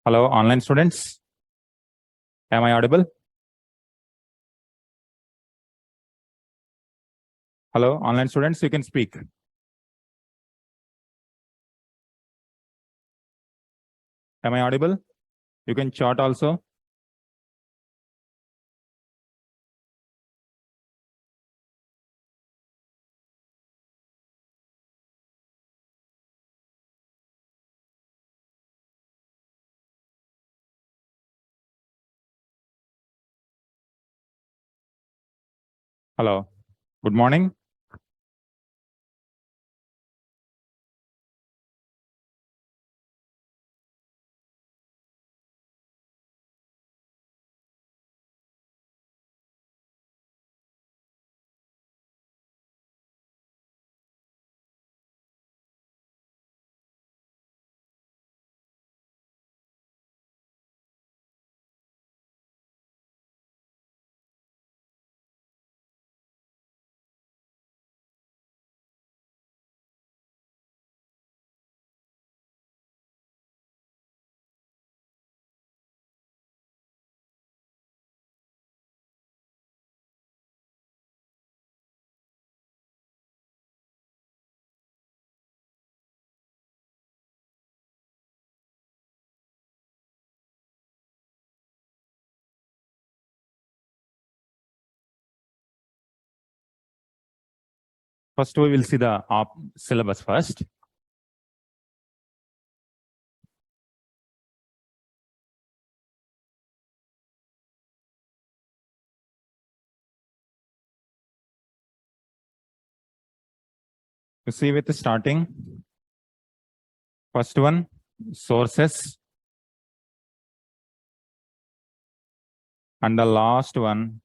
Hello, online students. Am I audible? Hello, online students, you can speak. Am I audible? You can chat also. Hello, good morning. First, we will see the syllabus first. You see with the starting. First one, sources. And the last one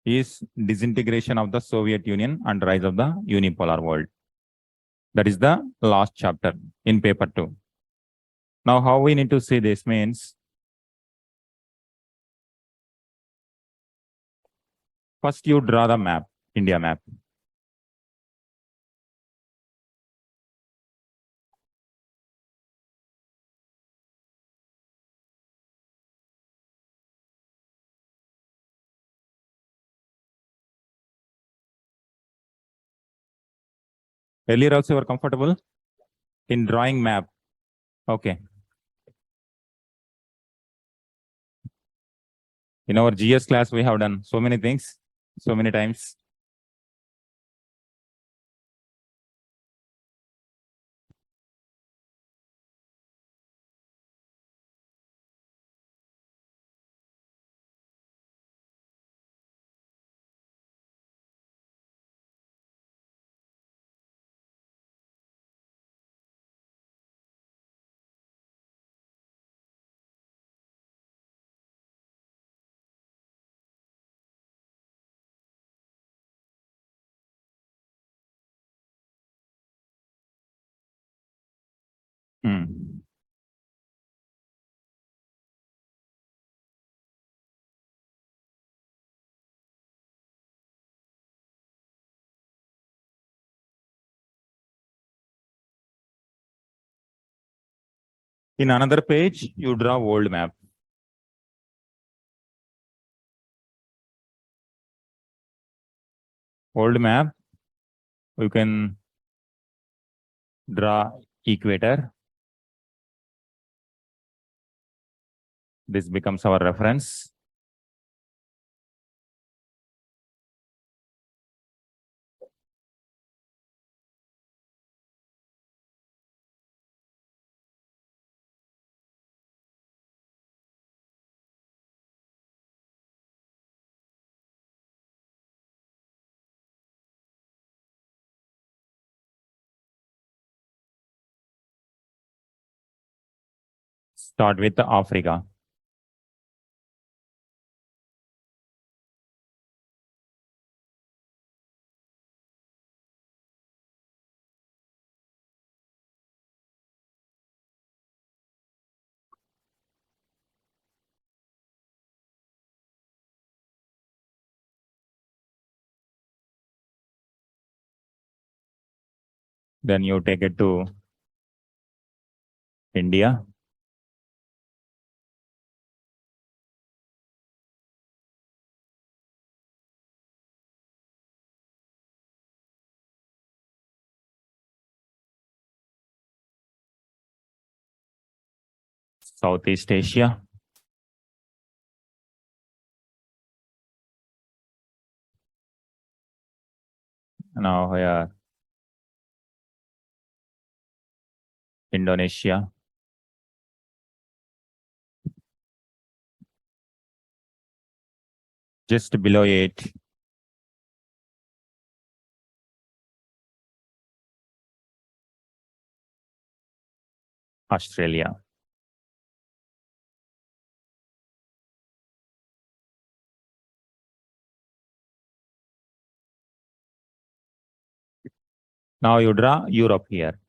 is disintegration of the Soviet Union and rise of the unipolar world. That is the last chapter in paper 2. Now, how we need to see this means, first you draw the map, India map. Earlier also you were comfortable in drawing map. Okay. In our GS class, we have done so many things, so many times. In another page, you draw world map. World map, you can draw equator. This becomes our reference. Start with Africa. Then you take it to India. Southeast Asia. Now here, Indonesia. Just below it, Australia. Now you draw Europe here.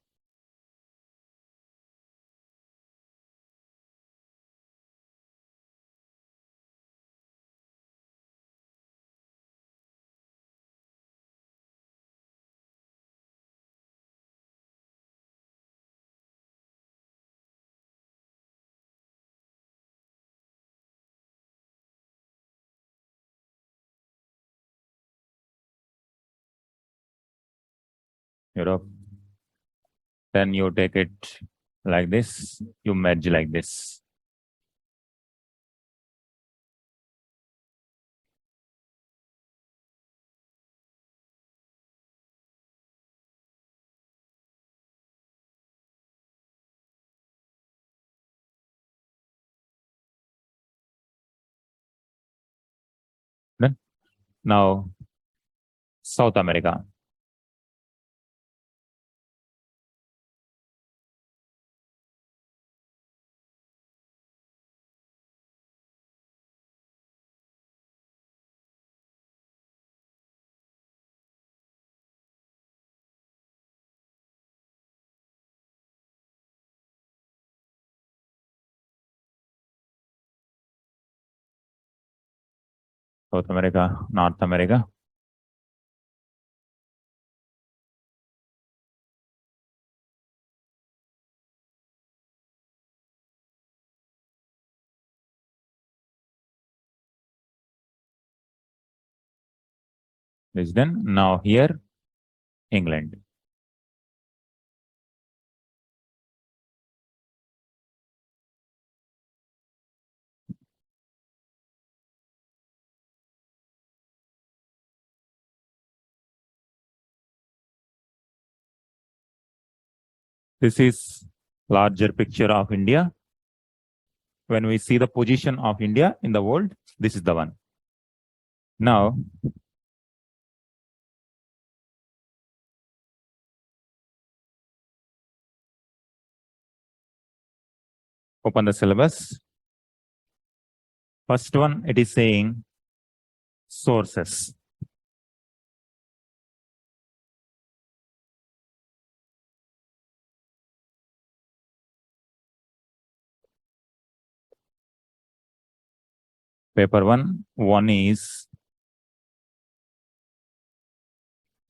Europe. Then you take it like this, you merge like this. Then now South America. South America, North America. This done. Now here, England. This is larger picture of India. When we see the position of India in the world, this is the one. Now, open the syllabus. First one, it is saying sources. Paper one is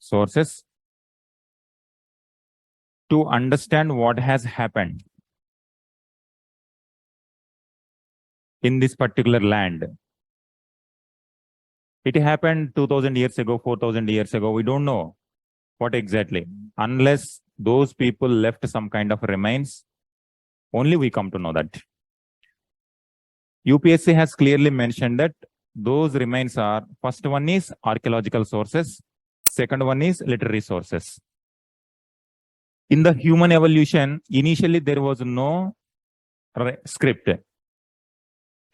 sources. To understand what has happened in this particular land. It happened 2000 years ago, 4000 years ago. We don't know what exactly. Unless those people left some kind of remains, only we come to know that. UPSC has clearly mentioned that those remains are, first one is archaeological sources, second one is literary sources. In the human evolution, initially there was no script.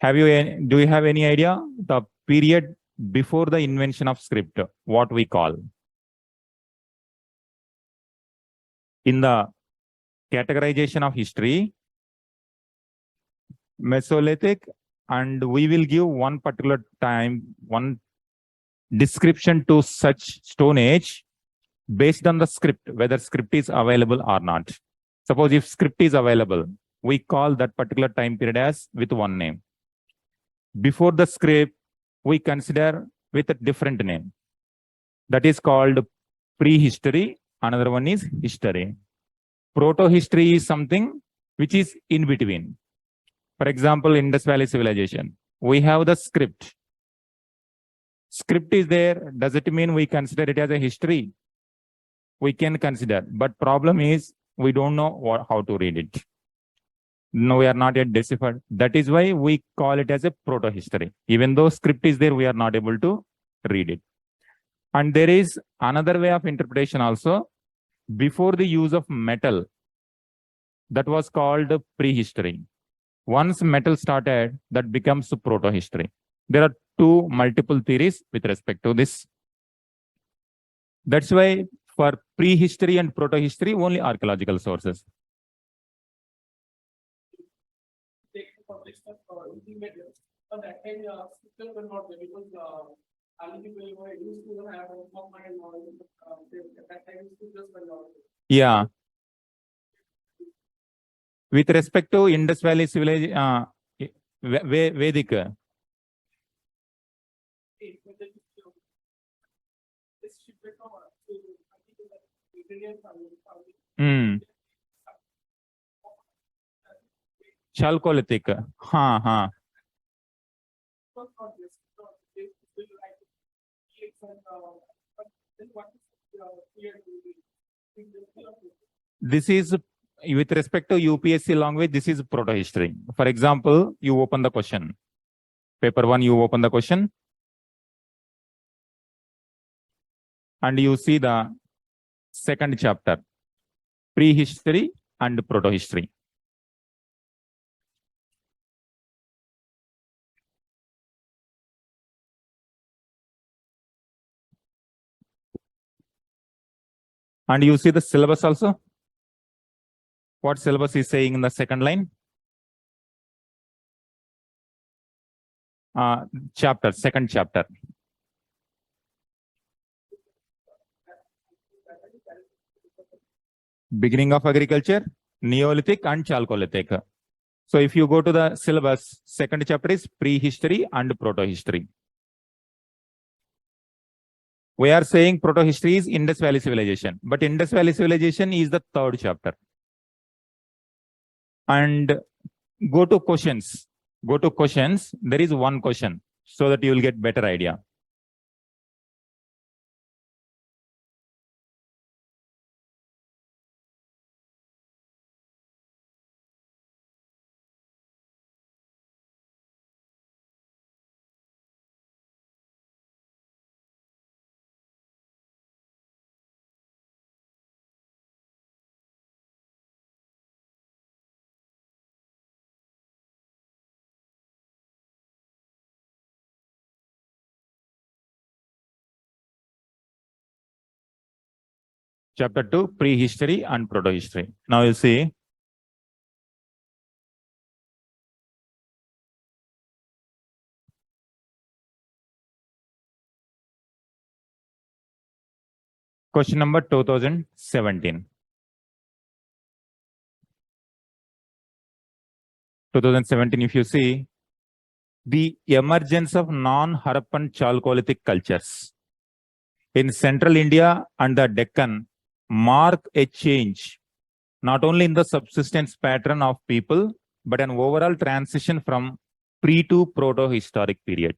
Do you have any idea the period before the invention of script, what we call? In the categorization of history, Mesolithic, and we will give one particular time, one description to such Stone Age based on the script, whether script is available or not. Suppose if script is available, we call that particular time period as with one name. Before the script, we consider with a different name. That is called prehistory. Another one is history. Proto-history is something which is in between. For example, Indus Valley Civilization, we have the script. Script is there. Does it mean we consider it as a history? We can consider, but problem is we don't know how to read it. No, we are not yet deciphered. That is why we call it as a proto-history. Even though script is there, we are not able to read it. And there is another way of interpretation also. Before the use of metal, that was called prehistory. Once metal started, that becomes proto-history. There are two multiple theories with respect to this. That's why for prehistory and proto-history, only archaeological sources. Yeah. With respect to Indus Valley civilization, Vedic. Chalcolithic. हाँ हाँ. This is with respect to UPSC language. This is proto history. For example, you open the question. Paper 1, you open the question. And you see the second chapter, prehistory and proto history. And you see the syllabus also. What syllabus is saying in the second line? Chapter, second chapter. Beginning of agriculture, Neolithic and Chalcolithic. So if you go to the syllabus, second chapter is prehistory and proto-history. We are saying proto-history is Indus Valley civilization, but Indus Valley civilization is the third chapter. And go to questions. Go to questions. There is one question so that you will get better idea. Chapter 2, prehistory and proto-history. Now you see. Question number 2017. 2017, if you see, the emergence of non-Harappan Chalcolithic cultures in central India and the Deccan mark a change, not only in the subsistence pattern of people, but an overall transition from pre to proto-historic period.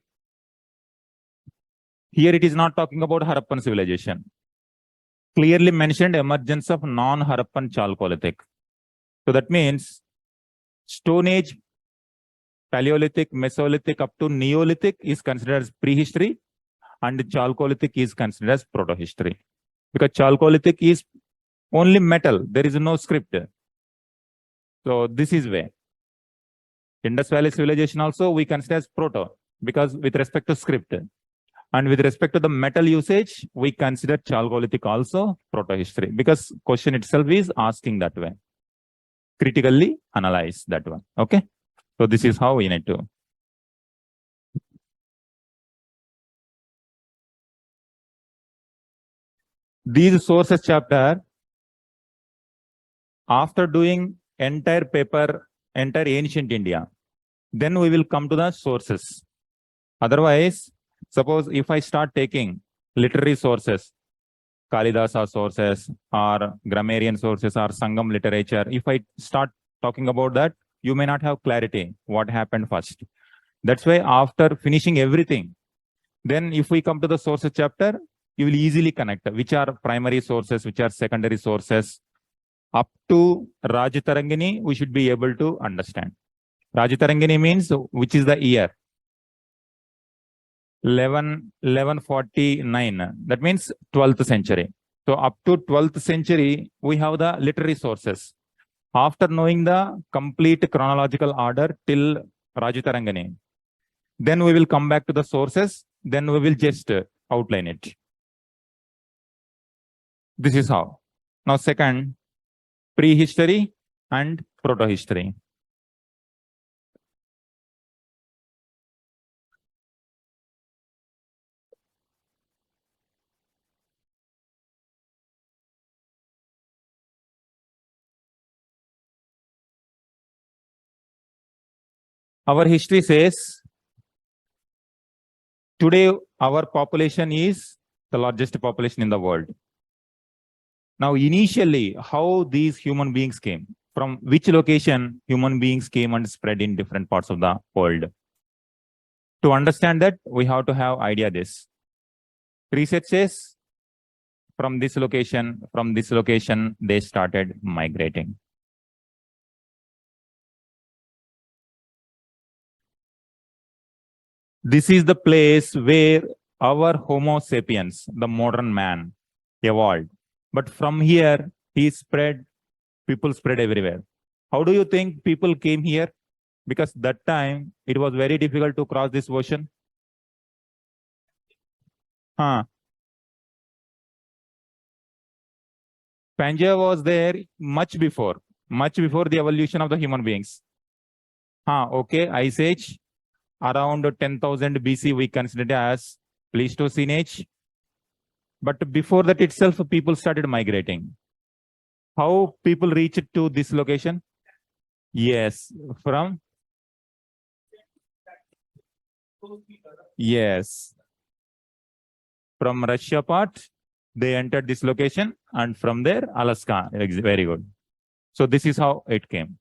Here it is not talking about Harappan civilization. Clearly mentioned emergence of non-Harappan Chalcolithic. So that means Stone Age, Paleolithic, Mesolithic up to Neolithic is considered as prehistory, and Chalcolithic is considered as proto-history. Because Chalcolithic is only metal, there is no script. So this is where Indus Valley civilization also we consider as proto, because with respect to script. And with respect to the metal usage, we consider Chalcolithic also proto-history, because question itself is asking that way. Critically analyze that one. Okay. So this is how we need to. These sources chapter, after doing entire paper, entire ancient India, then we will come to the sources. Otherwise, suppose if I start taking literary sources, Kalidasa sources or grammarian sources or Sangam literature, if I start talking about that, you may not have clarity what happened first. That's why after finishing everything, then if we come to the sources chapter, you will easily connect which are primary sources, which are secondary sources. Up to Rajatarangini, we should be able to understand. Rajatarangini means which is the year? 1149. That means 12th century. So up to 12th century, we have the literary sources. After knowing the complete chronological order till Rajatarangani, then we will come back to the sources. Then we will just outline it. This is how. Now, second, prehistory and proto-history. Our history says today our population is the largest population in the world. Now, initially, how these human beings came, from which location human beings came and spread in different parts of the world. To understand that, we have to have idea this. Research says from this location, they started migrating. This is the place where our Homo sapiens, the modern man, evolved. But from here, people spread everywhere. How do you think people came here? Because that time, it was very difficult to cross this ocean. Pangea was there much before the evolution of the human beings. Okay, Ice Age, around 10,000 BC, we consider it as Pleistocene Age. But before that itself, people started migrating. How people reached to this location? Yes, from Russia part, they entered this location, and from there, Alaska. Very good. So this is how it came.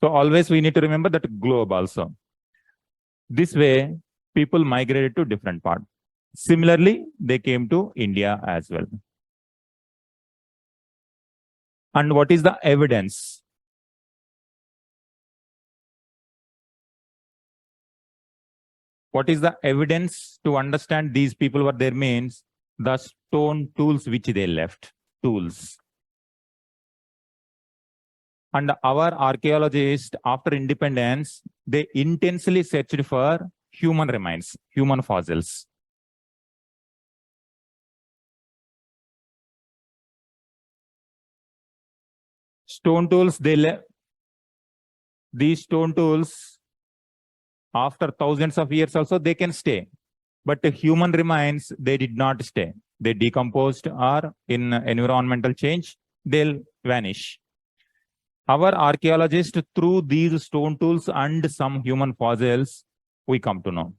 So always we need to remember that globe also. This way, people migrated to different parts. Similarly, they came to India as well. And what is the evidence? What is the evidence to understand these people were there means the stone tools which they left, tools. And our archaeologists, after independence, they intensely searched for human remains, human fossils. Stone tools, they left. These stone tools, after thousands of years also, they can stay. But the human remains, they did not stay. They decomposed or in environmental change, they'll vanish. Our archaeologists, through these stone tools and some human fossils, we come to know.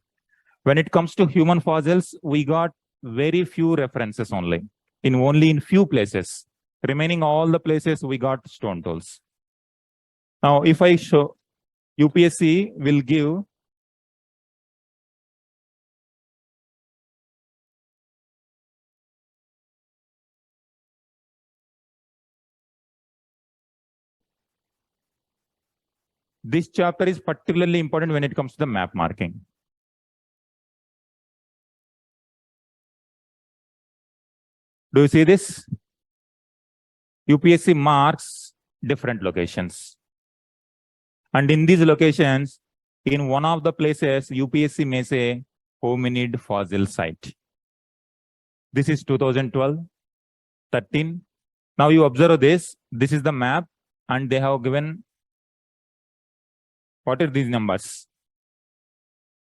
When it comes to human fossils, we got very few references only in few places. Remaining all the places, we got stone tools. Now, if I show, UPSC will give this chapter is particularly important when it comes to the map marking. Do you see this? UPSC marks different locations. And in these locations, in one of the places, UPSC may say hominid fossil site. This is 2012, 13. Now you observe this. This is the map, and they have given what are these numbers?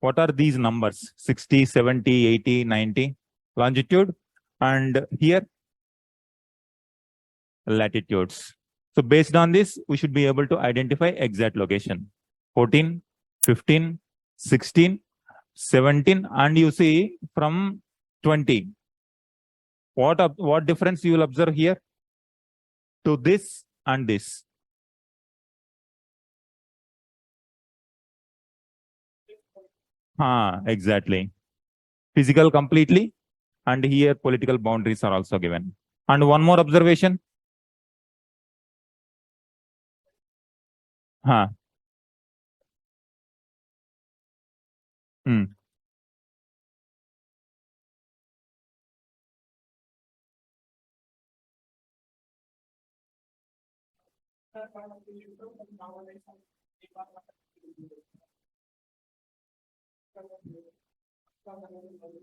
What are these numbers? 60, 70, 80, 90 longitude, and here latitudes. So based on this, we should be able to identify exact location. 14, 15, 16, 17, and you see from 20. What difference you will observe here to this and this? Exactly. Physical completely, and here political boundaries are also given. And one more observation. हाँ. Hmm.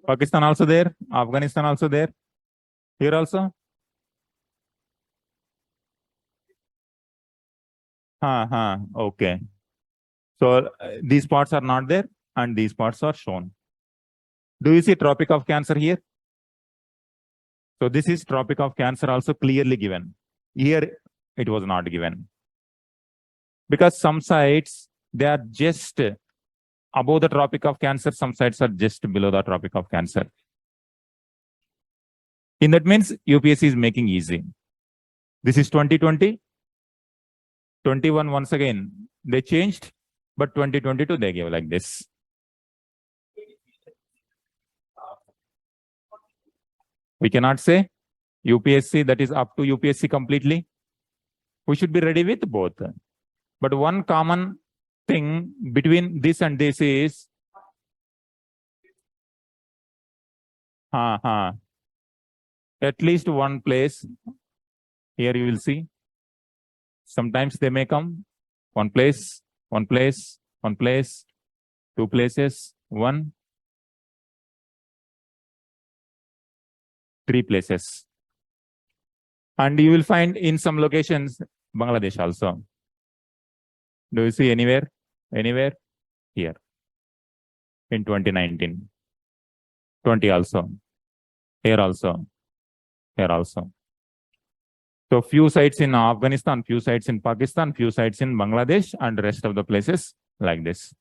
Pakistan also there. Afghanistan also there. Here also. Okay. So these parts are not there and these parts are shown. Do you see Tropic of Cancer here? So this is Tropic of Cancer also clearly given. Here it was not given. Because some sites, they are just above the Tropic of Cancer, some sites are just below the Tropic of Cancer. In that means UPSC is making easy. This is 2020. 21 once again, they changed, but 2022 they gave like this. We cannot say UPSC, that is up to UPSC completely. We should be ready with both. But one common thing between this and this is at least one place. Here you will see. Sometimes they may come one place, one place, one place, two places, one, three places. And you will find in some locations Bangladesh also. Do you see anywhere? Anywhere? Here. In 2019. 20 also. Here also. Here also. So few sites in Afghanistan, few sites in Pakistan, few sites in Bangladesh, and rest of the places like this.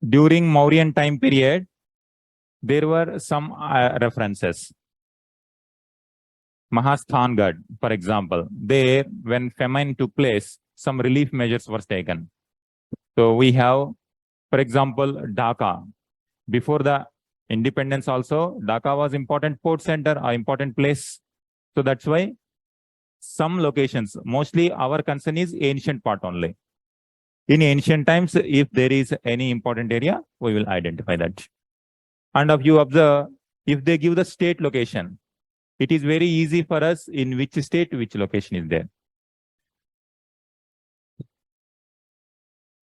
During Mauryan time period, there were some references. Mahasthangarh, for example, there, when famine took place, some relief measures were taken. So we have, for example, Dhaka. Before the independence also, Dhaka was important port center, an important place. So that's why some locations, mostly our concern is ancient part only. In ancient times, if there is any important area, we will identify that. And if you observe, if they give the state location, it is very easy for us in which state, which location is there.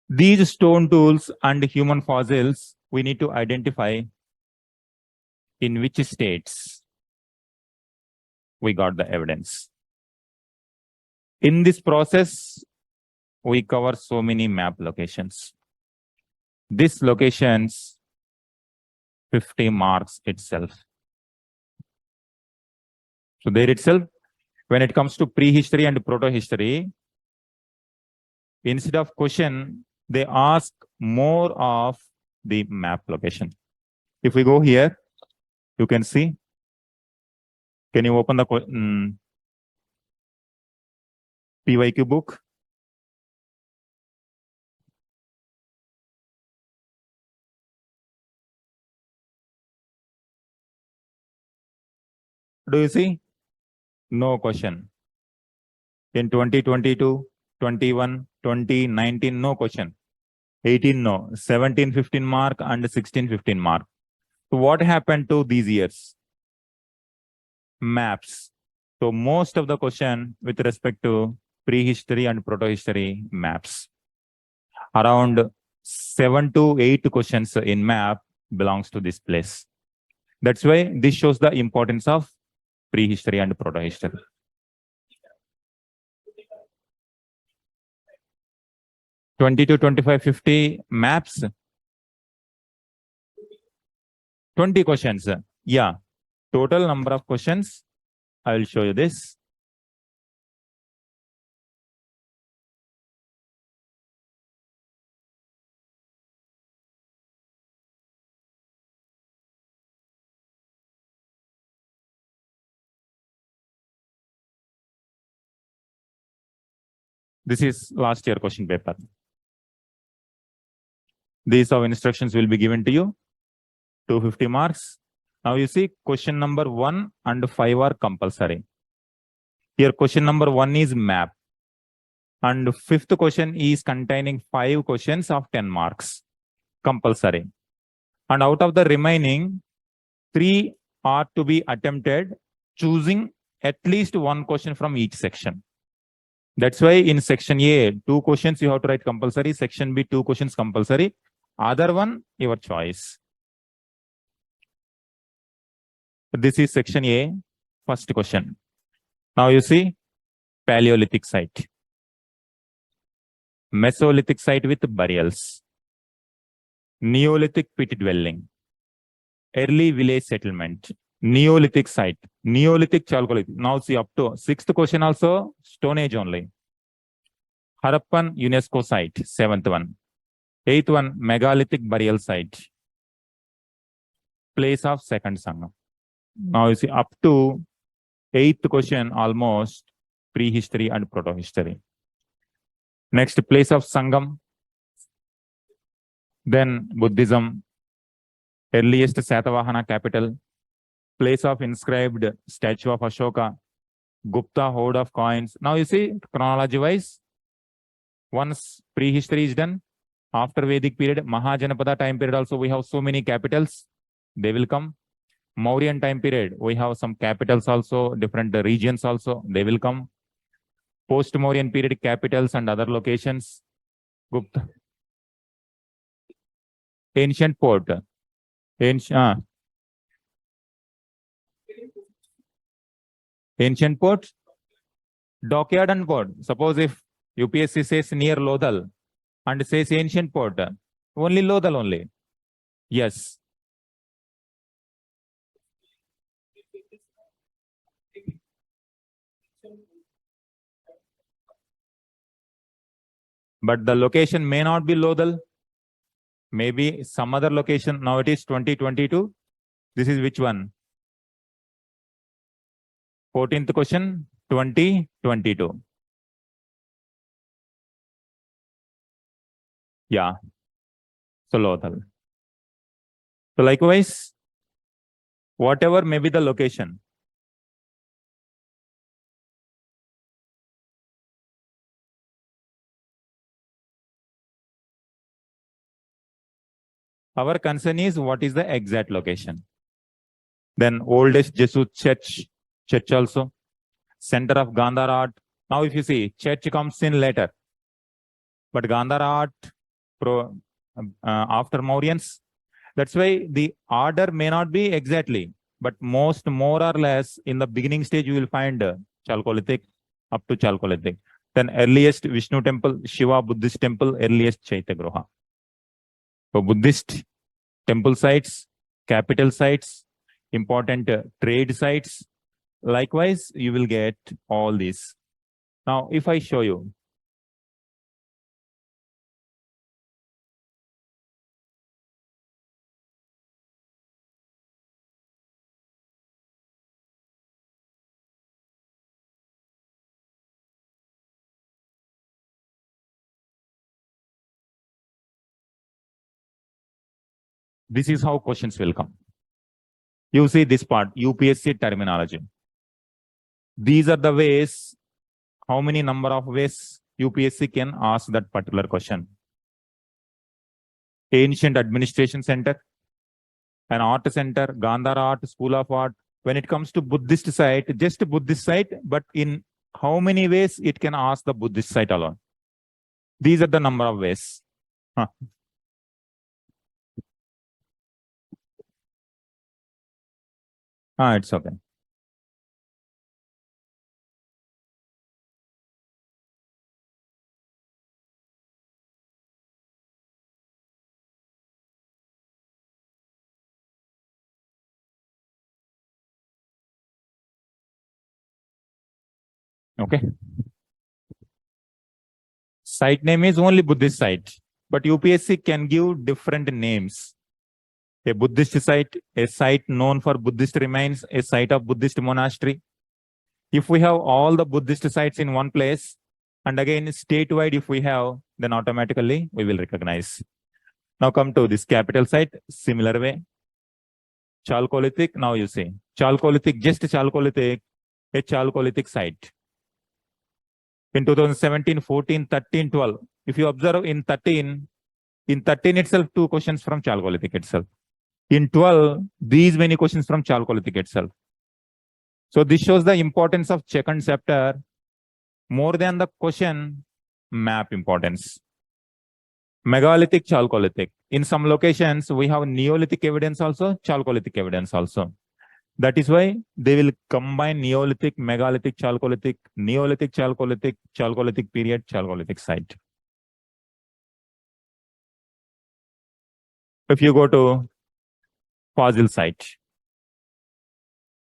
These stone tools and human fossils, we need to identify in which states we got the evidence. In this process, we cover so many map locations. These locations, 50 marks itself. So there itself, when it comes to prehistory and proto-history, instead of question, they ask more of the map location. If we go here, you can see. Can you open the PYQ book? Do you see? No question. In 2022, 21, 20, 19, no question. 18, no. 17, 15 mark and 16, 15 mark. So what happened to these years? Maps. So most of the question with respect to prehistory and proto-history maps. Around 7 to 8 questions in map belongs to this place. That's why this shows the importance of prehistory and proto-history. 20 to 25, 50 maps. 20 questions. Yeah. Total number of questions. I will show you this. This is last year question paper. These of instructions will be given to you. 250 marks. Now you see question number 1 and 5 are compulsory. Here question number 1 is map. And fifth question is containing 5 questions of 10 marks. Compulsory. And out of the remaining, 3 are to be attempted, choosing at least 1 question from each section. That's why in section A, 2 questions you have to write compulsory. Section B, 2 questions compulsory. Other one, your choice. This is section A, first question. Now you see Paleolithic site, Mesolithic site with burials, Neolithic pit dwelling, early village settlement, Neolithic site, Neolithic Chalcolithic. Now see up to 6th question also Stone Age only. Harappan UNESCO site, 7th one. 8th one megalithic burial site, place of second Sangam. Now you see up to 8th question almost prehistory and protohistory. Next, place of Sangam, then Buddhism, earliest Satavahana capital, place of inscribed statue of Ashoka, Gupta hoard of coins. Now you see chronology wise, once prehistory is done, after Vedic period, Mahajanapada time period also we have so many capitals, they will come. Mauryan time period, we have some capitals also, different regions also, they will come. Post-Mauryan period capitals and other locations. Gupta. Ancient port. Ancient port. Dockyard and port. Suppose if UPSC says near Lodal and says ancient port, only Lodal only. Yes. But the location may not be Lodal. Maybe some other location. Now it is 2022. This is which one? 14th question, 2022. Yeah. So Lodal. So likewise, whatever may be the location. Our concern is what is the exact location. Then oldest Jesuit church also. Center of Gandhara art. Now if you see, church comes in later. But Gandhara art after Mauryans. That's why the order may not be exactly, but more or less in the beginning stage you will find Chalcolithic up to Chalcolithic. Then earliest Vishnu temple, Shiva Buddhist temple, earliest Chaitagriha. So Buddhist temple sites, capital sites, important trade sites. Likewise, you will get all these. Now, if I show you, this is how questions will come. You see this part, UPSC terminology. These are the ways, how many number of ways UPSC can ask that particular question. Ancient administration center, an art center, Gandhara art, school of art. When it comes to Buddhist site, just Buddhist site, but in how many ways it can ask the Buddhist site alone. These are the number of ways. It's okay. Okay. Site name is only Buddhist site, but UPSC can give different names. A Buddhist site, a site known for Buddhist remains, a site of Buddhist monastery. If we have all the Buddhist sites in one place, and again statewide if we have, then automatically we will recognize. Now come to this capital site, similar way. Chalcolithic, now you see, Chalcolithic, just Chalcolithic, a Chalcolithic site. In 2017, 14, 13, 12. If you observe in 13 itself, 2 questions from Chalcolithic itself. In 12, these many questions from Chalcolithic itself. So this shows the importance of second chapter more than the question map importance. Megalithic, Chalcolithic. In some locations, we have Neolithic evidence also, Chalcolithic evidence also. That is why they will combine Neolithic, Megalithic, Chalcolithic, Neolithic, Chalcolithic, Chalcolithic period, Chalcolithic site. If you go to fossil site,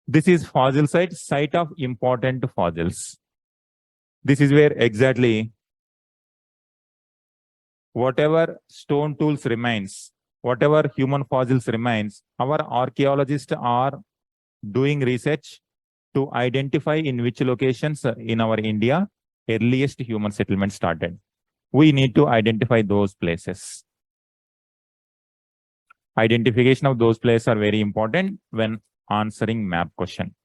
this is fossil site, site of important fossils. This is where exactly whatever stone tools remains, whatever human fossils remains, our archaeologists are doing research to identify in which locations in our India earliest human settlement started. We need to identify those places. Identification of those places are very important when answering map question.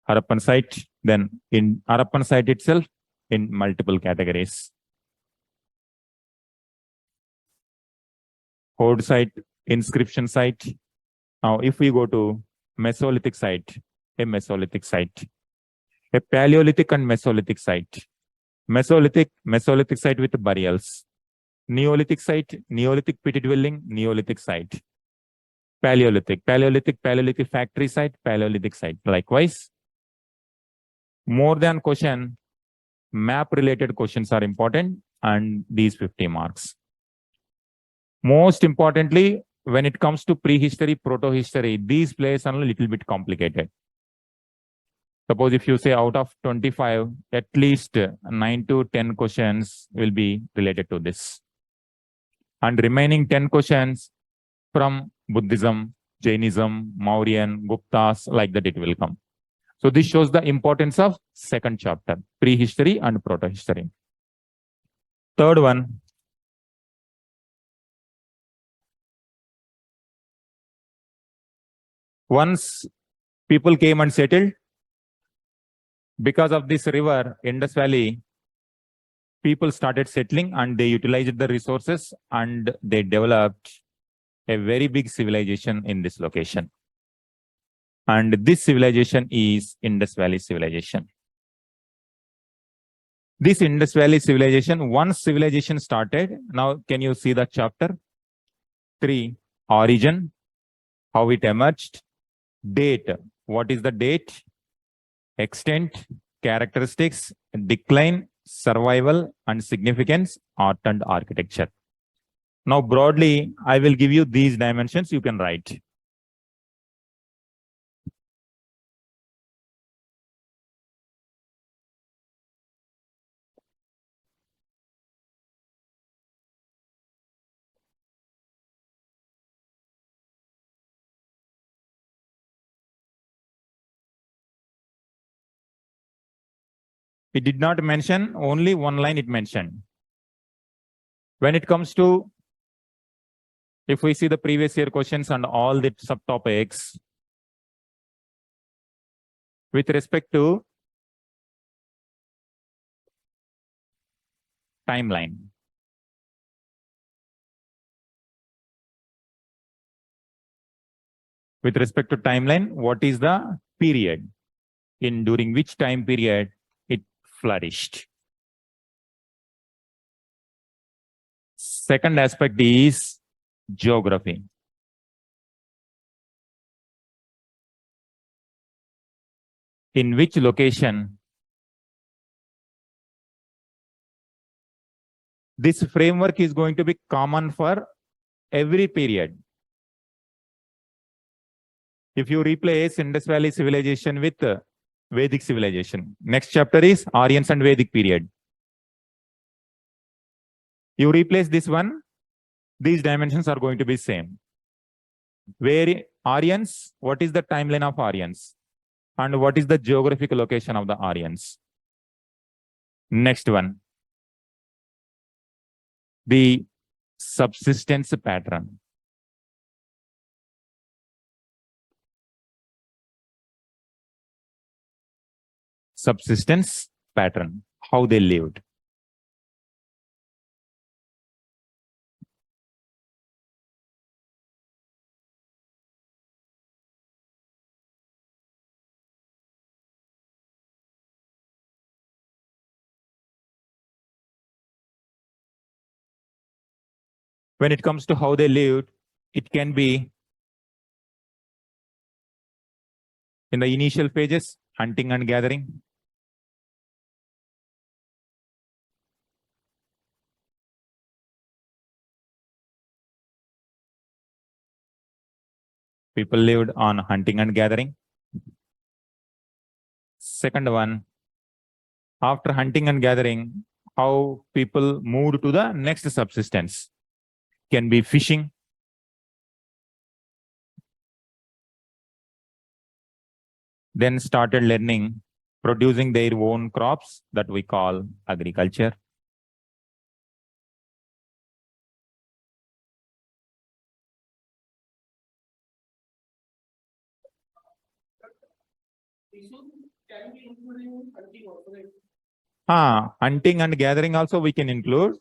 Harappan site, then in Harappan site itself, in multiple categories. Horde site, inscription site. Now, if we go to Mesolithic site, a Mesolithic site, a Paleolithic and Mesolithic site. Mesolithic site with burials. Neolithic site, Neolithic pit dwelling, Neolithic site. Paleolithic factory site, Paleolithic site. Likewise, more than question, map related questions are important, and these 50 marks. Most importantly, when it comes to prehistory, proto-history, these plays are a little bit complicated. Suppose if you say out of 25, at least 9 to 10 questions will be related to this. And remaining 10 questions from Buddhism, Jainism, Mauryan, Guptas, like that it will come. So this shows the importance of second chapter, prehistory and proto-history. Third one, once people came and settled, because of this river, Indus Valley, people started settling and they utilized the resources and they developed a very big civilization in this location. And this civilization is Indus Valley civilization. This Indus Valley civilization, once civilization started, now can you see the chapter? 3, origin, how it emerged, date, what is the date, extent, characteristics, decline, survival, and significance, art and architecture. Now, broadly, I will give you these dimensions, you can write. It did not mention, only one line it mentioned. When it comes to, if we see the previous year questions and all the subtopics, with respect to timeline. With respect to timeline, what is the period during which time period it flourished? Second aspect is geography. In which location this framework is going to be common for every period. If you replace Indus Valley civilization with Vedic civilization, next chapter is Aryans and Vedic period. You replace this one, these dimensions are going to be same. Where Aryans, what is the timeline of Aryans? And what is the geographic location of the Aryans? Next one, the subsistence pattern. subsistence pattern, how they lived. When it comes to how they lived, it can be in the initial phases, hunting and gathering. People lived on hunting and gathering. Second one, after hunting and gathering, how people moved to the next subsistence. Can be fishing. Then started learning, producing their own crops that we call agriculture. Hunting and gathering also we can include.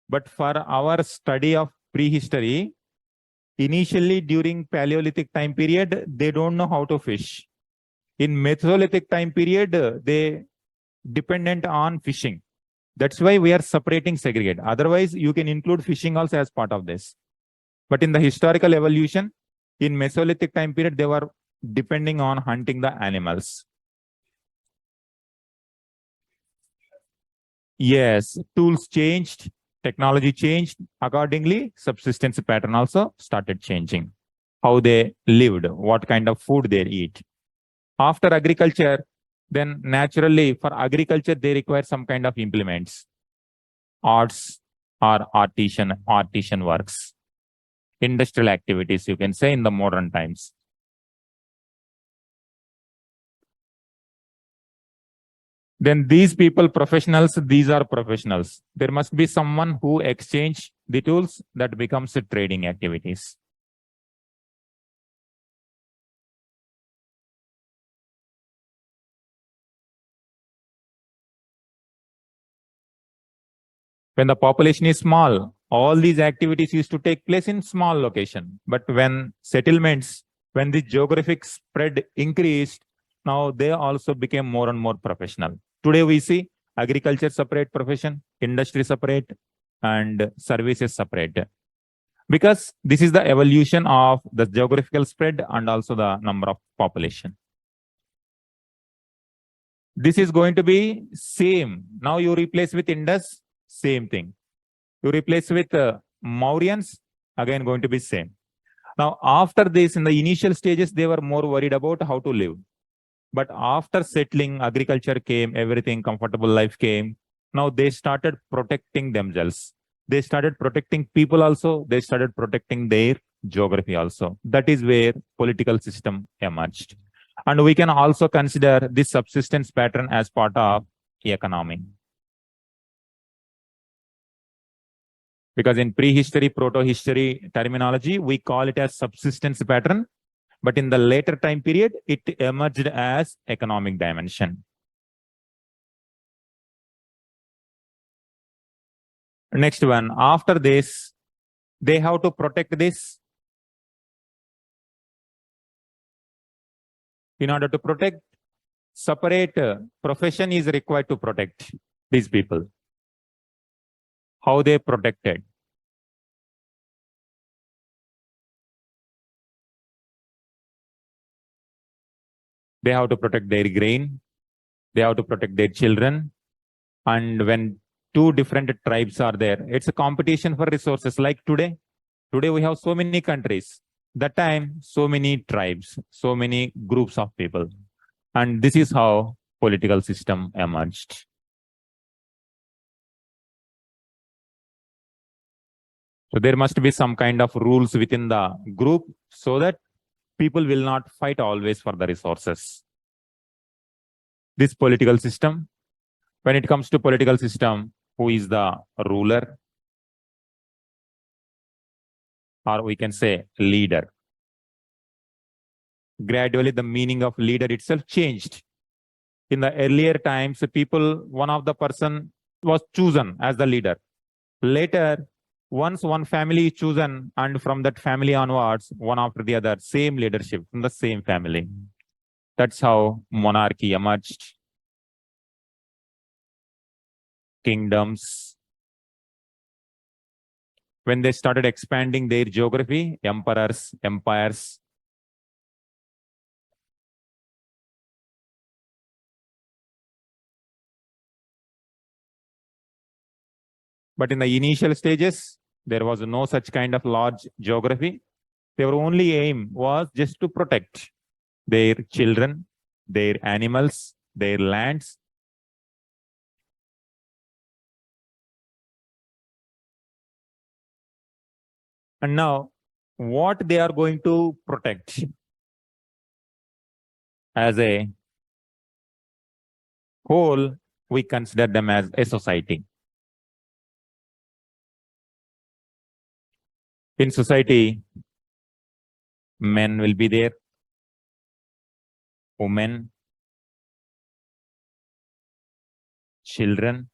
But for our study of prehistory, initially during Paleolithic time period, they don't know how to fish. In Mesolithic time period, they dependent on fishing. That's why we are separating segregate. Otherwise, you can include fishing also as part of this. But in the historical evolution, in Mesolithic time period, they were depending on hunting the animals. Yes, tools changed, technology changed. Accordingly, subsistence pattern also started changing. How they lived, what kind of food they eat. After agriculture, then naturally for agriculture, they require some kind of implements, arts or artisan works, industrial activities, you can say in the modern times. Then these people, professionals, these are professionals. There must be someone who exchange the tools that becomes trading activities. When the population is small, all these activities used to take place in small location. But when settlements, when the geographic spread increased, now they also became more and more professional. Today we see agriculture separate profession, industry separate, and services separate. Because this is the evolution of the geographical spread and also the number of population. This is going to be same. Now you replace with Indus, same thing. You replace with Mauryans, again going to be same. Now, after this, in the initial stages, they were more worried about how to live. But after settling, agriculture came, everything, comfortable life came. Now they started protecting themselves. They started protecting people also. They started protecting their geography also. That is where political system emerged. And we can also consider this subsistence pattern as part of economy. Because in prehistory, proto-history terminology, we call it as subsistence pattern. But in the later time period, it emerged as economic dimension. Next one, after this, they have to protect this. In order to protect, separate profession is required to protect these people. How they protected? They have to protect their grain. They have to protect their children. And when two different tribes are there, it's a competition for resources. Like today, we have so many countries. That time, so many tribes, so many groups of people. And this is how political system emerged. So there must be some kind of rules within the group so that people will not fight always for the resources. This political system, when it comes to political system, who is the ruler? Or we can say leader. Gradually, the meaning of leader itself changed. In the earlier times, one of the person was chosen as the leader. Later, once one family is chosen, and from that family onwards, one after the other, same leadership from the same family. That's how monarchy emerged. Kingdoms. When they started expanding their geography, emperors, empires. But in the initial stages, there was no such kind of large geography. Their only aim was just to protect their children, their animals, their lands. And now, what they are going to protect as a whole, we consider them as a society. In society, men will be there, women, children.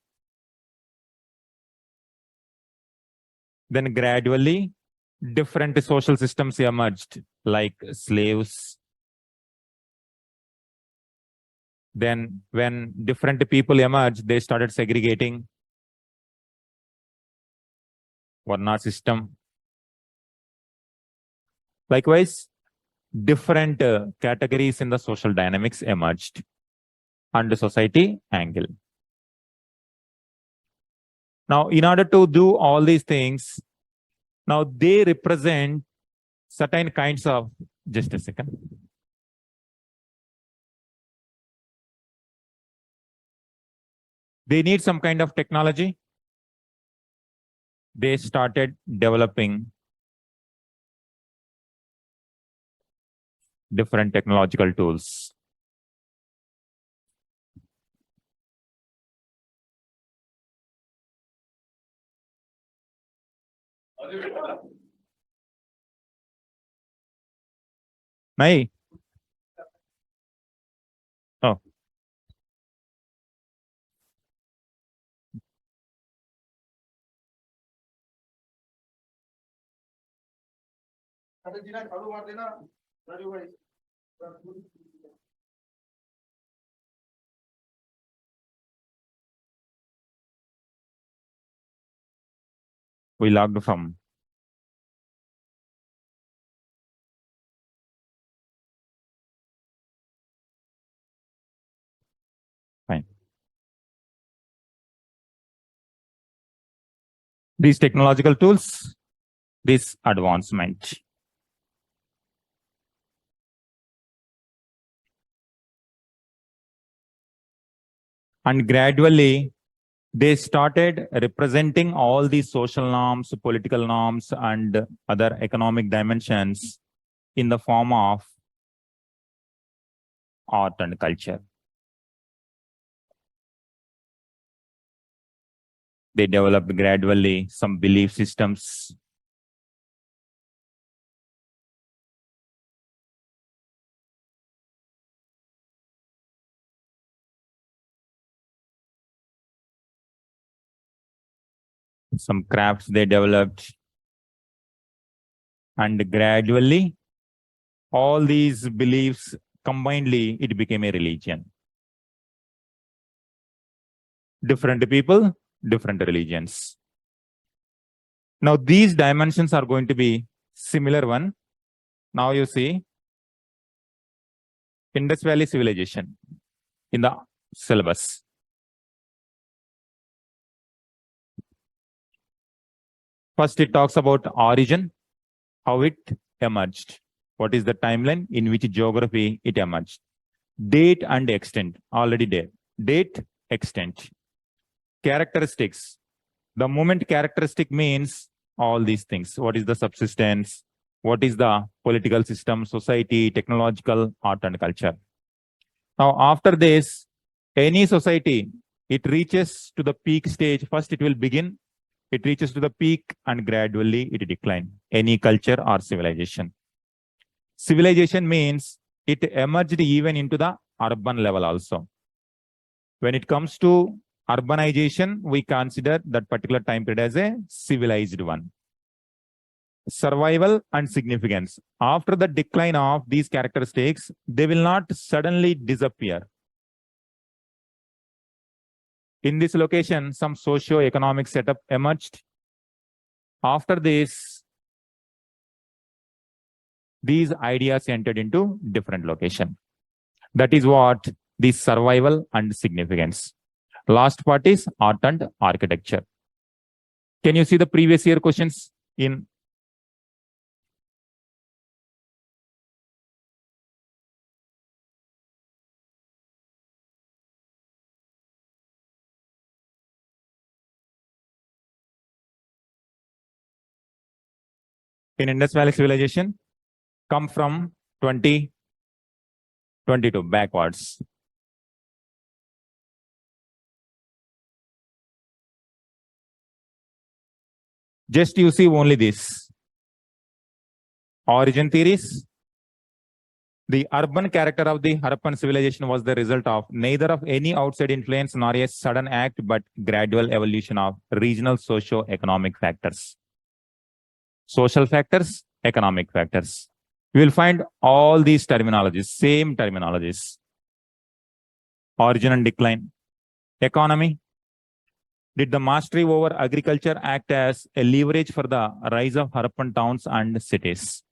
Then gradually, different social systems emerged, like slaves. Then when different people emerged, they started segregating. Varna system. Likewise, different categories in the social dynamics emerged under society angle. Now, in order to do all these things, now they represent certain kinds of, just a second. They need some kind of technology. They started developing different technological tools. Nahi? Oh. We logged from. Fine. These technological tools, this advancement. And gradually, they started representing all these social norms, political norms, and other economic dimensions in the form of art and culture. They developed gradually some belief systems. Some crafts they developed. And gradually, all these beliefs combinedly, it became a religion. Different people, different religions. Now, these dimensions are going to be similar one. Now you see Indus Valley civilization in the syllabus. First, it talks about origin, how it emerged. What is the timeline in which geography it emerged? Date and extent, already there. Date, extent. Characteristics. The moment characteristic means all these things. What is the subsistence? What is the political system, society, technological, art and culture? Now, after this, any society, it reaches to the peak stage. First, it will begin. It reaches to the peak and gradually it declines. Any culture or civilization. Civilization means it emerged even into the urban level also. When it comes to urbanization, we consider that particular time period as a civilized one. Survival and significance. After the decline of these characteristics, they will not suddenly disappear. In this location, some socio-economic setup emerged. After this, these ideas entered into different location. That is what the survival and significance. Last part is art and architecture. Can you see the previous year questions in Indus Valley civilization? Come from 2022 backwards. Just you see only this. Origin theories. The urban character of the Harappan civilization was the result of neither of any outside influence nor a sudden act, but gradual evolution of regional socio-economic factors. Social factors, economic factors. You will find all these terminologies, same terminologies. Origin and decline. Economy. Did the mastery over agriculture act as a leverage for the rise of Harappan towns and cities?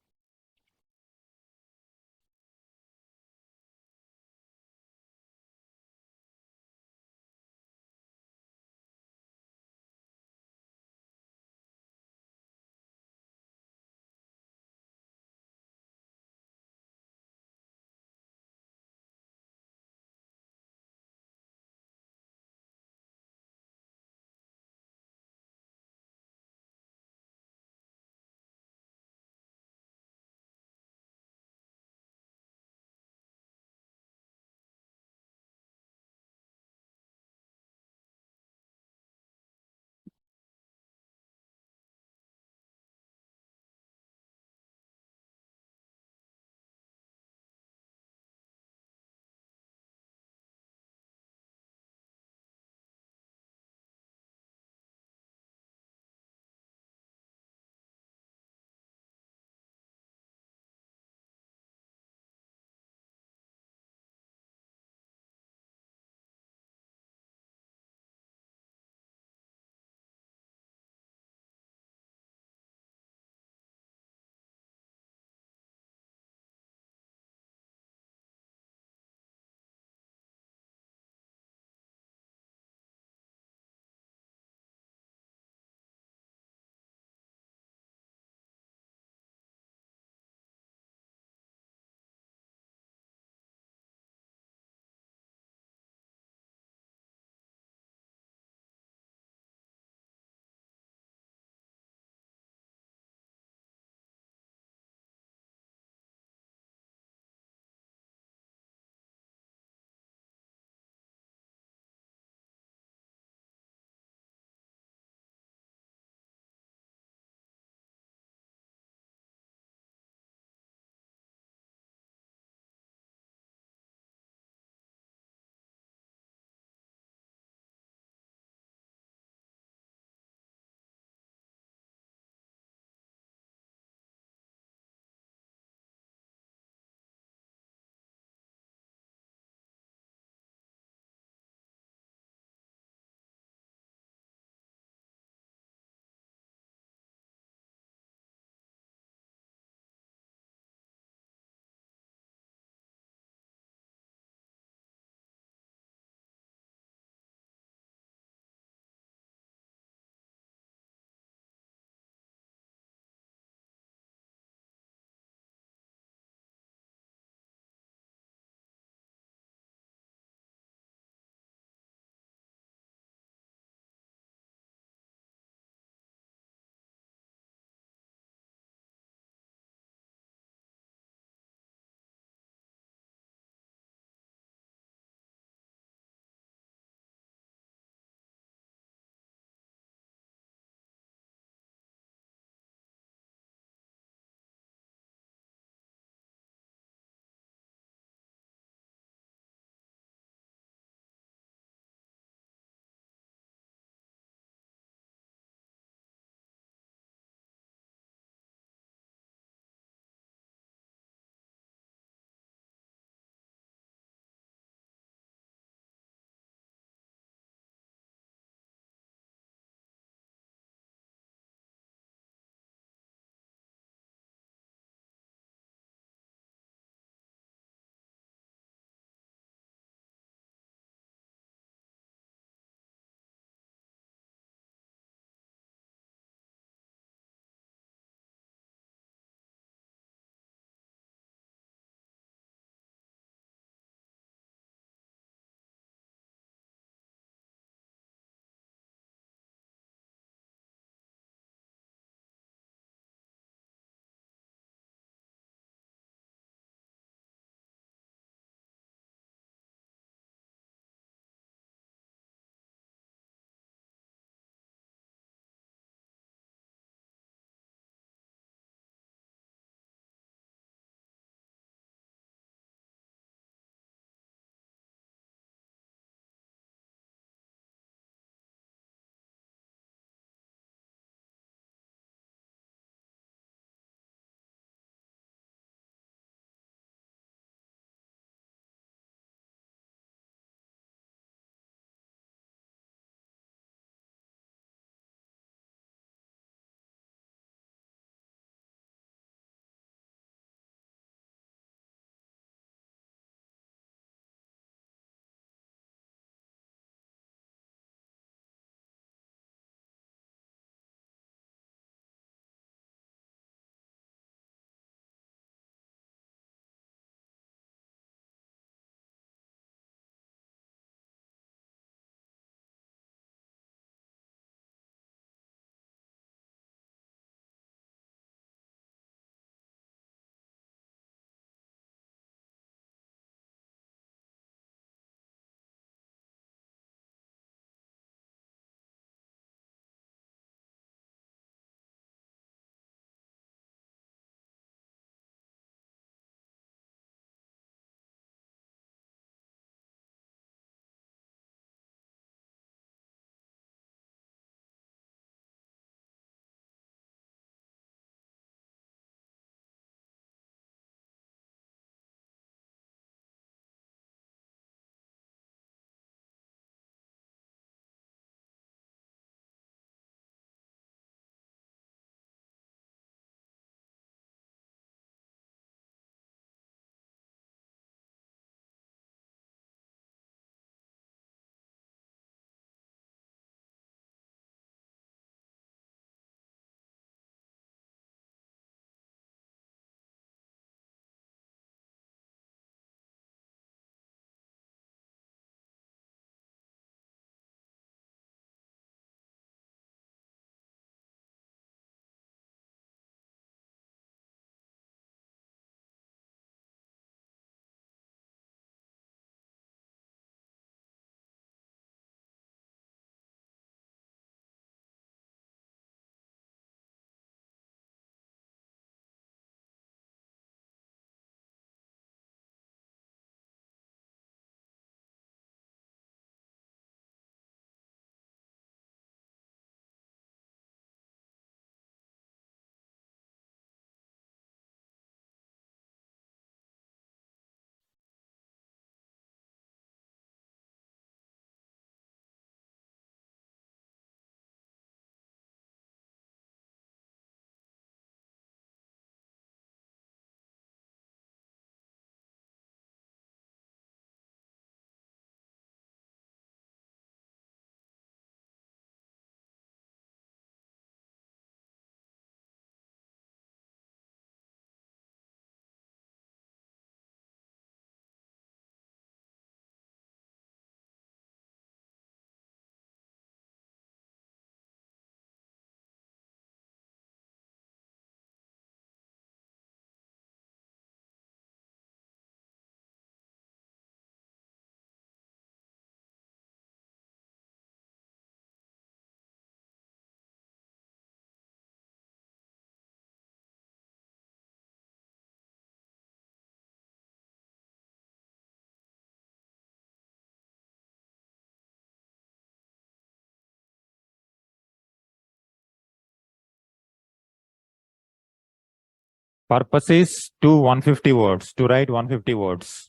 Purpose is to 150 words, to write 150 words.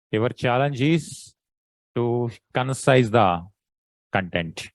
Your challenge is to concise the content.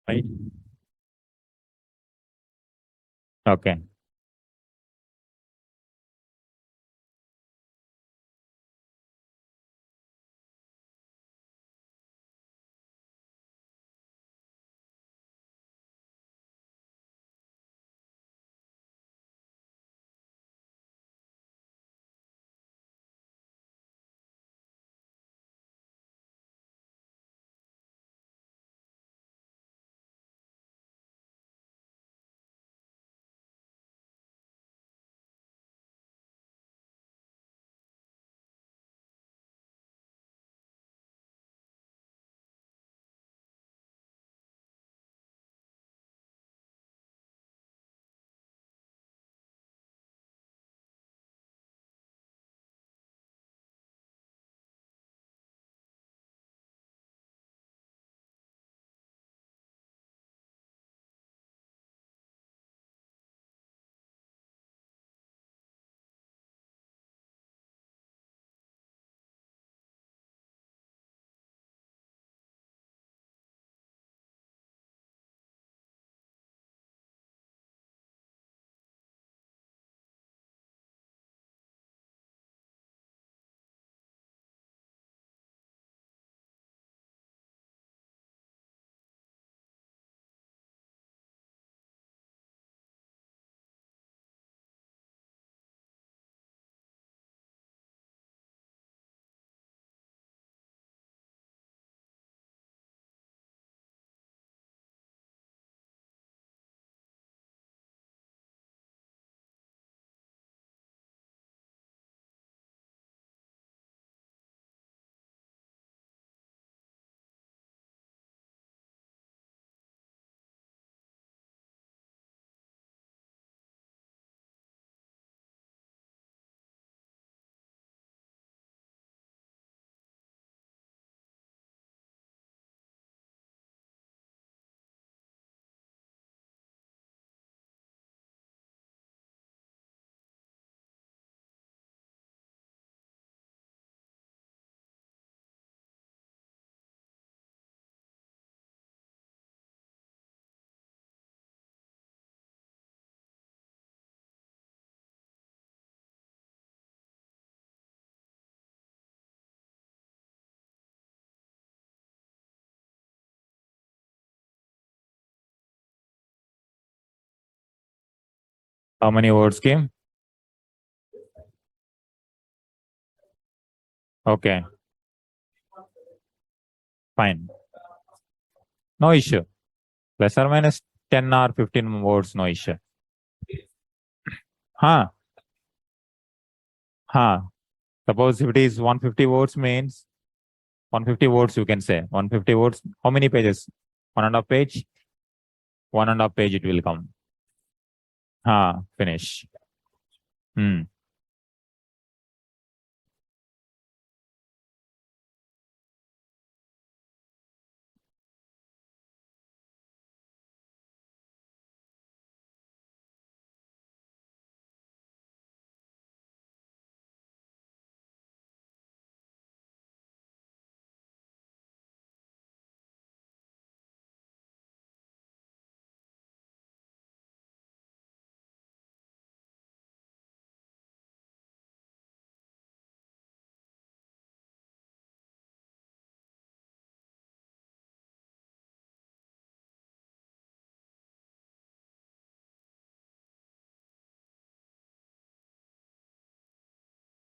Right? Okay. How many words came? Okay, fine. No issue. Plus or minus 10 or 15 words, no issue. Huh? Huh? Suppose if it is 150 words means 150 words you can say. 150 words. How many pages? 1.5 page? 1.5 page it will come. Finish. Hmm.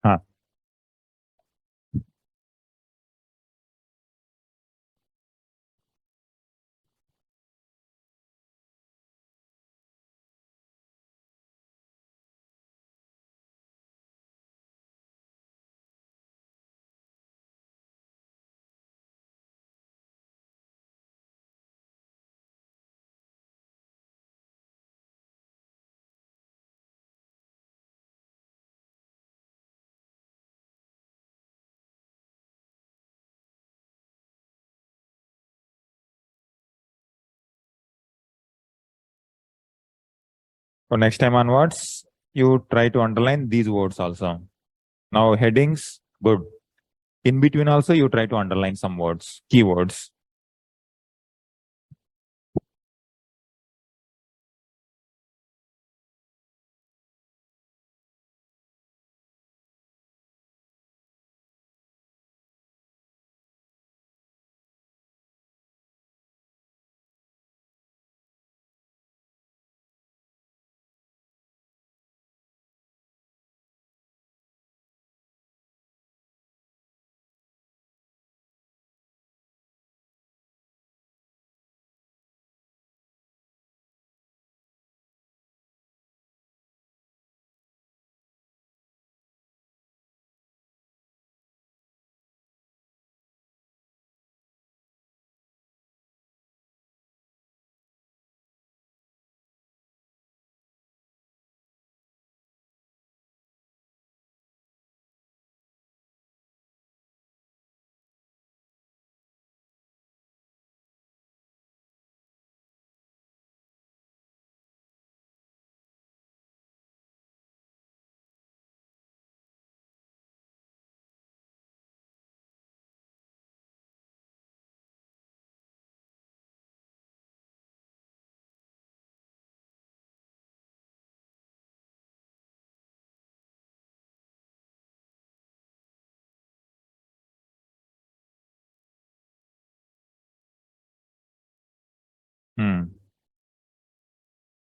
Huh. So next time onwards, you try to underline these words also. Now headings, good. In between also, you try to underline some words, keywords.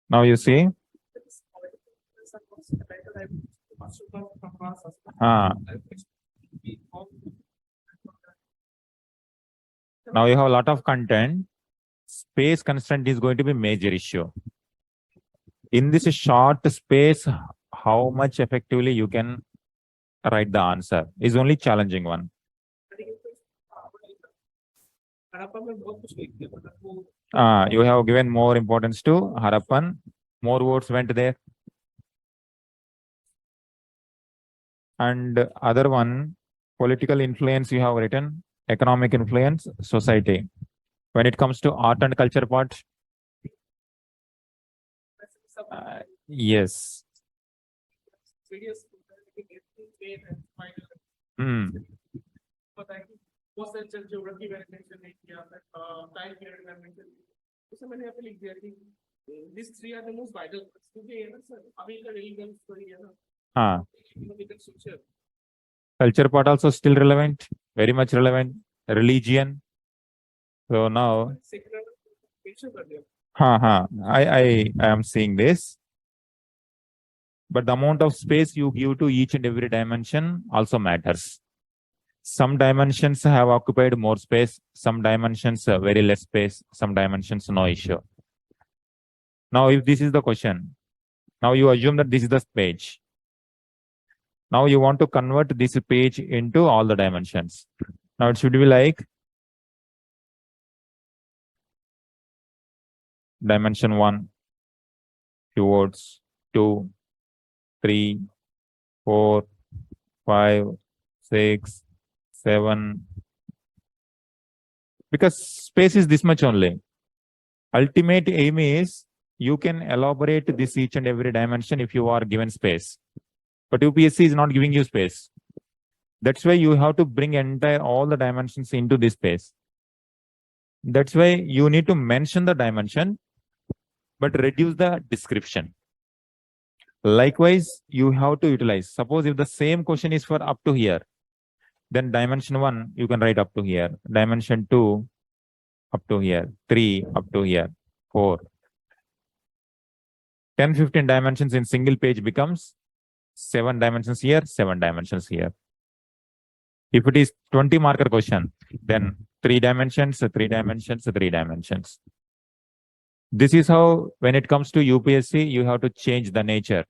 Now you see. Now you have a lot of content. Space constraint is going to be major issue. In this short space, how much effectively you can write the answer is only challenging one. You have given more importance to Harappan. More votes went there. And other one, political influence you have written, economic influence, society. When it comes to art and culture part, yes. These three are the most vital. Culture part also still relevant, very much relevant. Religion. So now, I am seeing this. But the amount of space you give to each and every dimension also matters. Some dimensions have occupied more space, some dimensions very less space, some dimensions no issue. Now, if this is the question, now you assume that this is the page. Now you want to convert this page into all the dimensions. Now it should be like dimension 1, towards 2, 3, 4, 5, 6, 7. Because space is this much only. Ultimate aim is you can elaborate this each and every dimension if you are given space. But UPSC is not giving you space. That's why you have to bring entire all the dimensions into this space. That's why you need to mention the dimension, but reduce the description. Likewise, you have to utilize. Suppose if the same question is for up to here, then dimension 1, you can write up to here. Dimension 2, up to here. 3, up to here. 4. 10, 15 dimensions in single page becomes 7 dimensions here, 7 dimensions here. If it is 20 marker question, then 3 dimensions, 3 dimensions, 3 dimensions. This is how, when it comes to UPSC, you have to change the nature.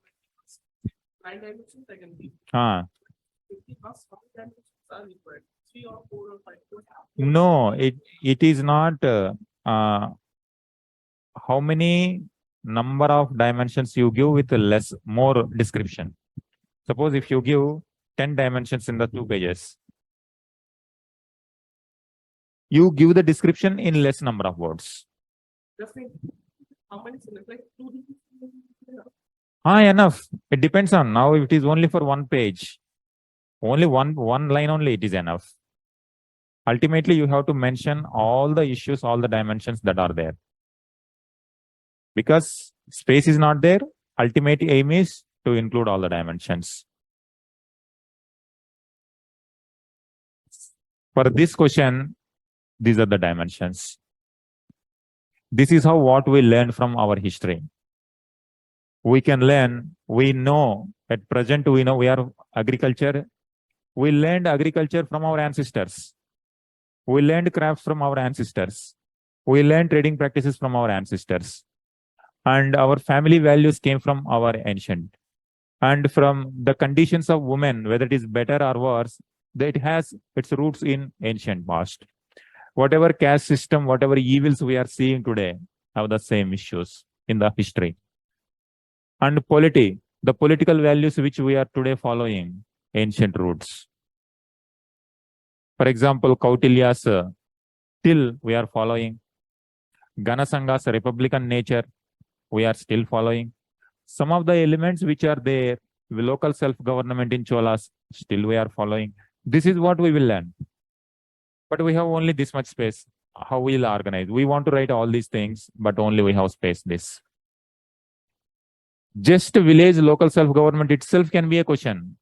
9 dimensions I can be. 50 plus 5 dimensions are required. 3 or 4 or 5. No, it is not how many number of dimensions you give with more description. Suppose if you give 10 dimensions in the 2 pages, you give the description in less number of words. How many like 2? Enough. It depends on now. If it is only for 1 page, only one line only, it is enough. Ultimately, you have to mention all the issues, all the dimensions that are there. Because space is not there, ultimate aim is to include all the dimensions. For this question, these are the dimensions. This is how what we learn from our history. We can learn, we know, at present we know we are agriculture. We learned agriculture from our ancestors. We learned crafts from our ancestors. We learned trading practices from our ancestors. And our family values came from our ancient. And from the conditions of women, whether it is better or worse, that has its roots in ancient past. Whatever caste system, whatever evils we are seeing today have the same issues in the history. And polity, the political values which we are today following, ancient roots. For example, Kautilya's still we are following. Ganasanga's republican nature, we are still following. Some of the elements which are there, local self-government in Cholas, still we are following. This is what we will learn. But we have only this much space. How we will organize? We want to write all these things, but only we have space this. Just village local self-government itself can be a question.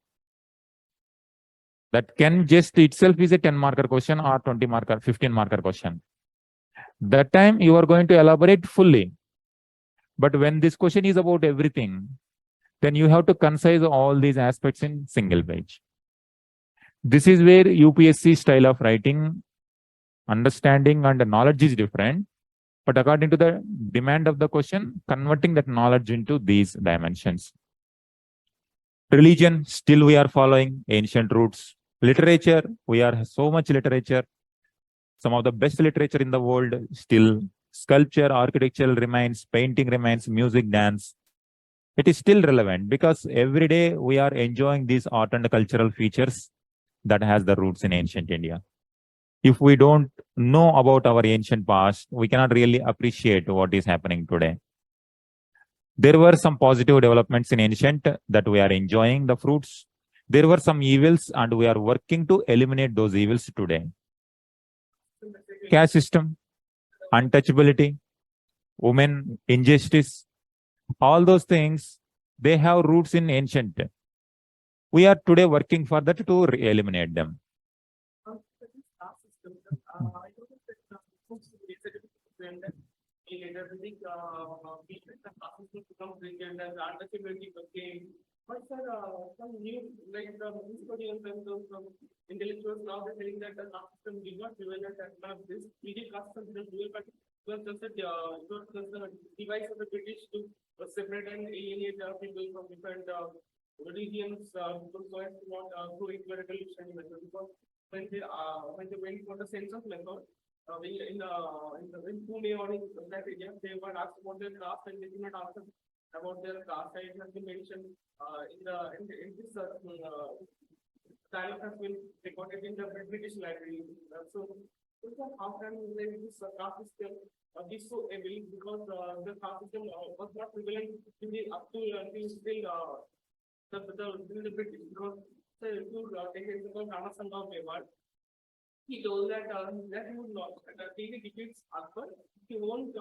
That can just itself is a 10 marker question or 20 marker, 15 marker question. That time you are going to elaborate fully. But when this question is about everything, then you have to concise all these aspects in single page. This is where UPSC style of writing, understanding and knowledge is different. But according to the demand of the question, converting that knowledge into these dimensions. Religion, still we are following ancient roots. Literature, we are so much literature. Some of the best literature in the world still. Sculpture, architecture remains, painting remains, music, dance. It is still relevant because every day we are enjoying these art and cultural features that has the roots in ancient India. If we don't know about our ancient past, we cannot really appreciate what is happening today. There were some positive developments in ancient that we are enjoying the fruits. There were some evils and we are working to eliminate those evils today. Caste system, untouchability, women injustice, all those things, they have roots in ancient. We are today working for that to eliminate them. But sir, some new, like the historians and those intellectuals now they're saying that the caste system did not prevent that this middle caste system dual caste was just a device of the British to separate and alienate people from different religions. Because so as to not go into a revolutionary method. Because when they went for the census method, in Pune or in that area, they were asked about their caste and they did not answer about their caste. It has been mentioned in this dialogue has been recorded in the British Library. So how can this caste system be so evil? Because the caste system was not prevalent up to still the British. Because if you take an example, Rana Sangha of Mewar, he told that that he would not take the defeats Akbar. He won't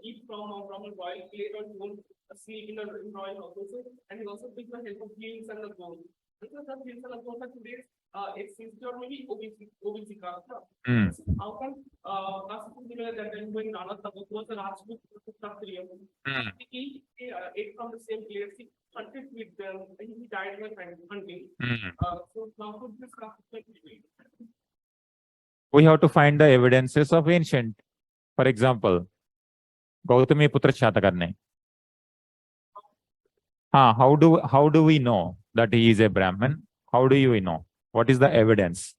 eat from a royal plate or he won't sleep in a royal house. And he also took the help of hills and the gold. Because the hills and the gold are today exists or maybe OBC caste. So how can that when Rana Sangha was a Rajput Kshatriya, he ate from the same place, he hunted with them, he died while hunting. So now could this caste be? We have to find the evidences of ancient. For example, Gautami Putra Shatakarni. How do we know that he is a Brahmin? How do you know? What is the evidence?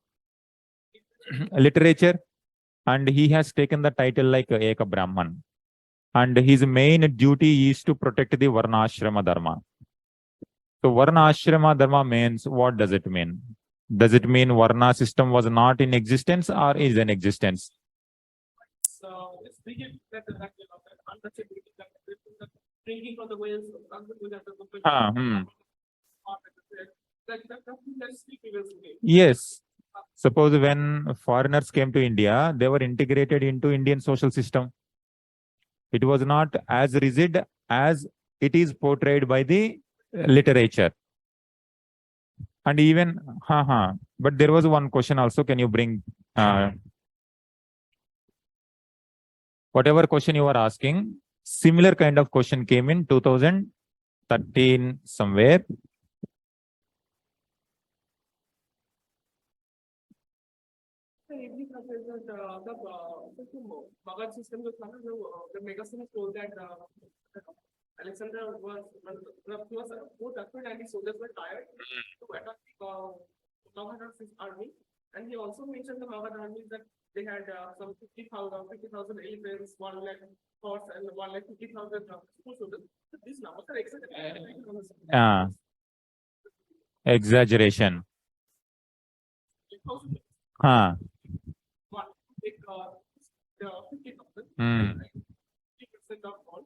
Literature, and he has taken the title like Eka Brahman. And his main duty is to protect the Varnashrama Dharma. So Varnashrama Dharma means, what does it mean? Does it mean Varna system was not in existence or is in existence? So it's that untouchability, drinking from the whales, Yes. Suppose when foreigners came to India, they were integrated into Indian social system. It was not as rigid as it is portrayed by the literature. And even, but there was one question also. Can you bring whatever question you are asking? Similar kind of question came in 2013 somewhere. Magad system, the Megasthenes told that Alexander was both acquit and his soldiers were tired to attack Magad's army. And he also mentioned the Magad army that they had some 50,000 elephants, 1 lakh horse, and 1,50,000 soldiers. So these numbers are exaggerated. Exaggeration. One, take the 50,000, 50% of all.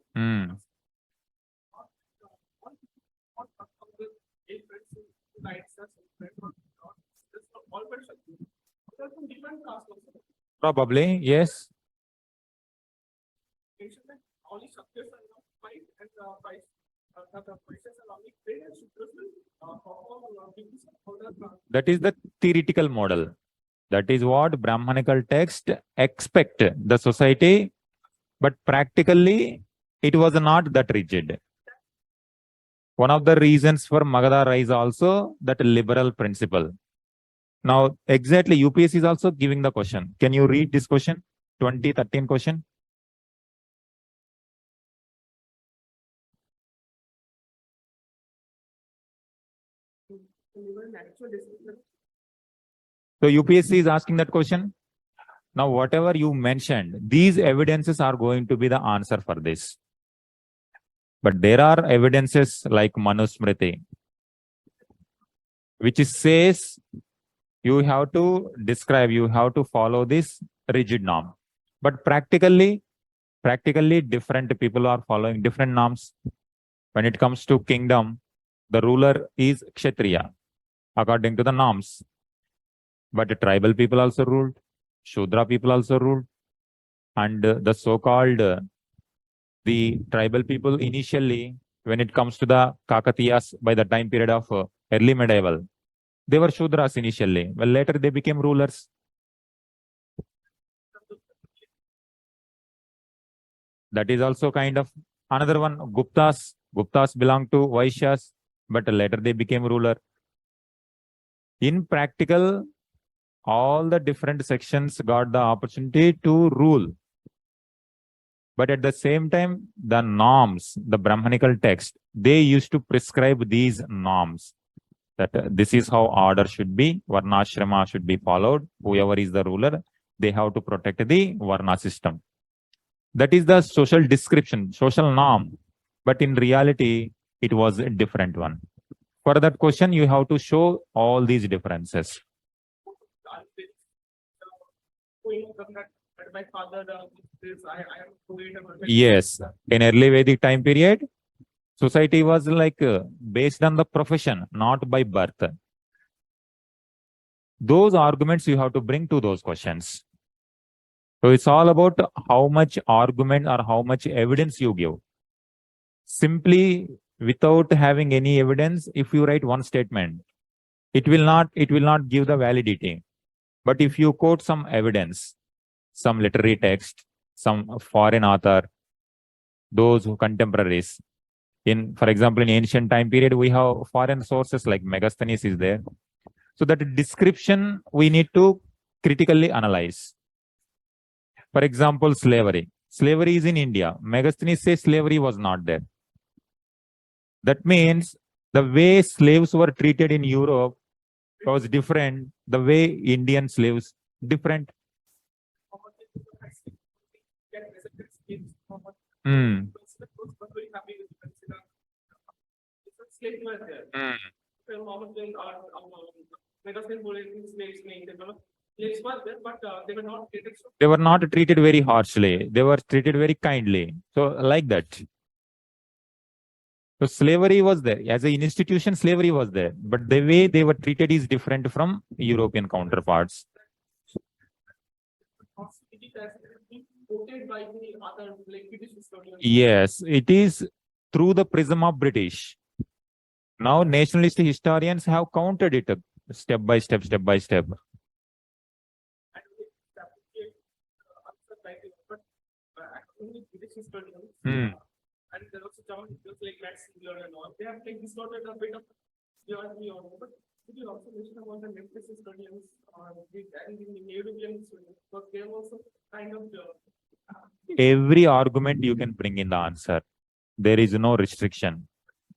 Probably, yes. That is the theoretical model. That is what Brahmanical text expect the society, but practically it was not that rigid. One of the reasons for Magadha rise also that liberal principle. Now, exactly UPSC is also giving the question. Can you read this question? 2013 question. So UPSC is asking that question. Now, whatever you mentioned, these evidences are going to be the answer for this. But there are evidences like Manusmriti, which says you have to describe, you have to follow this rigid norm. But practically different people are following different norms. When it comes to kingdom, the ruler is Kshatriya, according to the norms. But the tribal people also ruled, Shudra people also ruled, and the so-called the tribal people initially, when it comes to the Kakatiyas, by the time period of early medieval, they were Shudras initially. Well, later they became rulers. That is also kind of another one. Guptas belong to Vaishyas, but later they became ruler. In practical, all the different sections got the opportunity to rule. But at the same time, the norms, the Brahmanical text, they used to prescribe these norms. That this is how order should be, Varnashrama should be followed. Whoever is the ruler, they have to protect the Varna system. That is the social description, social norm. But in reality, it was a different one. For that question, you have to show all these differences. My father this, I am doing Yes, in early Vedic time period, society was like based on the profession, not by birth. Those arguments you have to bring to those questions. So it's all about how much argument or how much evidence you give. Simply without having any evidence, if you write one statement, it will not give the validity. But if you quote some evidence, some literary text, some foreign author, those who contemporaries, for example, in ancient time period, we have foreign sources like Megasthenes is there. So that description we need to critically analyze. For example, slavery. Slavery is in India. Megasthenes says slavery was not there. That means the way slaves were treated in Europe was different. The way Indian slaves different. Mm. They were not treated very harshly. They were treated very kindly. So like that. So slavery was there. As an institution, slavery was there. But the way they were treated is different from European counterparts. Yes, it is through the prism of British. Now, nationalist historians have counted it step by step, step by step. Hmm. And there was a German like Max Miller and all. They have like distorted a bit of geography on, but could you also mention about the Memphis historians or the Europeans, because they are also kind of every argument you can bring in the answer. There is no restriction.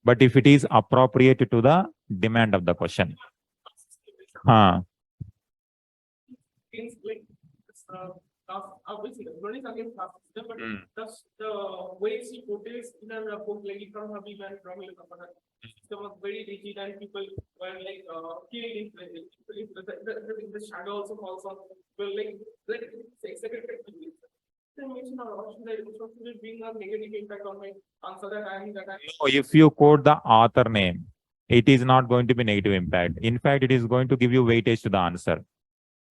But if it is appropriate to the demand of the question. things like obviously the learning against class system, but that's the ways he portrays in a book like from Habib and from system was very rigid and people were like killed in the shadow also falls on well like being a negative impact on my answer that I am No, if you quote the author name, it is not going to be negative impact. In fact, it is going to give you weightage to the answer.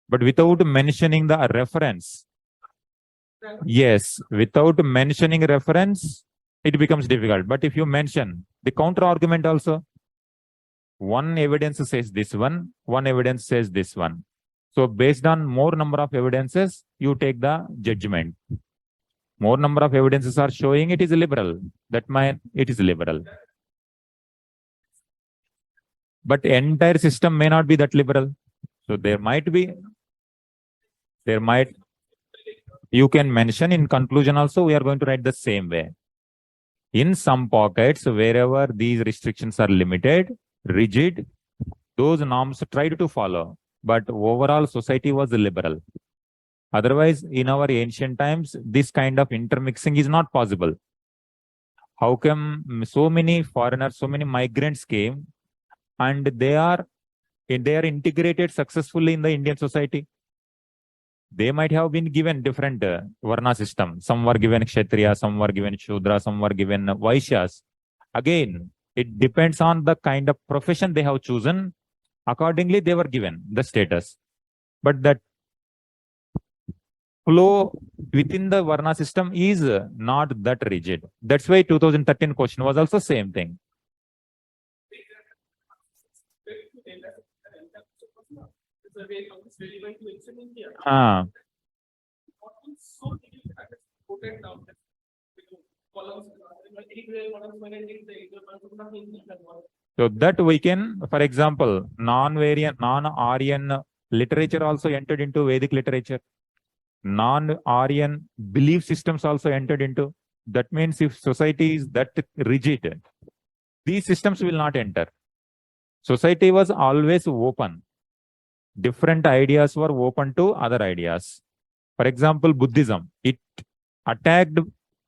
But without mentioning the reference, yes, without mentioning reference, it becomes difficult. But if you mention the counter argument also, one evidence says this one evidence says this one. So based on more number of evidences, you take the judgment. More number of evidences are showing it is liberal. That means it is liberal. But entire system may not be that liberal. So there might, you can mention in conclusion also, we are going to write the same way. In some pockets, wherever these restrictions are limited, rigid, those norms tried to follow. But overall society was liberal. Otherwise, in our ancient times, this kind of intermixing is not possible. How come so many foreigners, so many migrants came and they are integrated successfully in the Indian society? They might have been given different varna system. Some were given Kshatriya, some were given Shudra, some were given Vaishyas. Again, it depends on the kind of profession they have chosen. Accordingly, they were given the status. But that flow within the varna system is not that rigid. That's why 2013 question was also same thing. So that we can, for example, non-Aryan literature also entered into Vedic literature. Non-Aryan belief systems also entered into. That means if society is that rigid, these systems will not enter. Society was always open. Different ideas were open to other ideas. For example, Buddhism, it attacked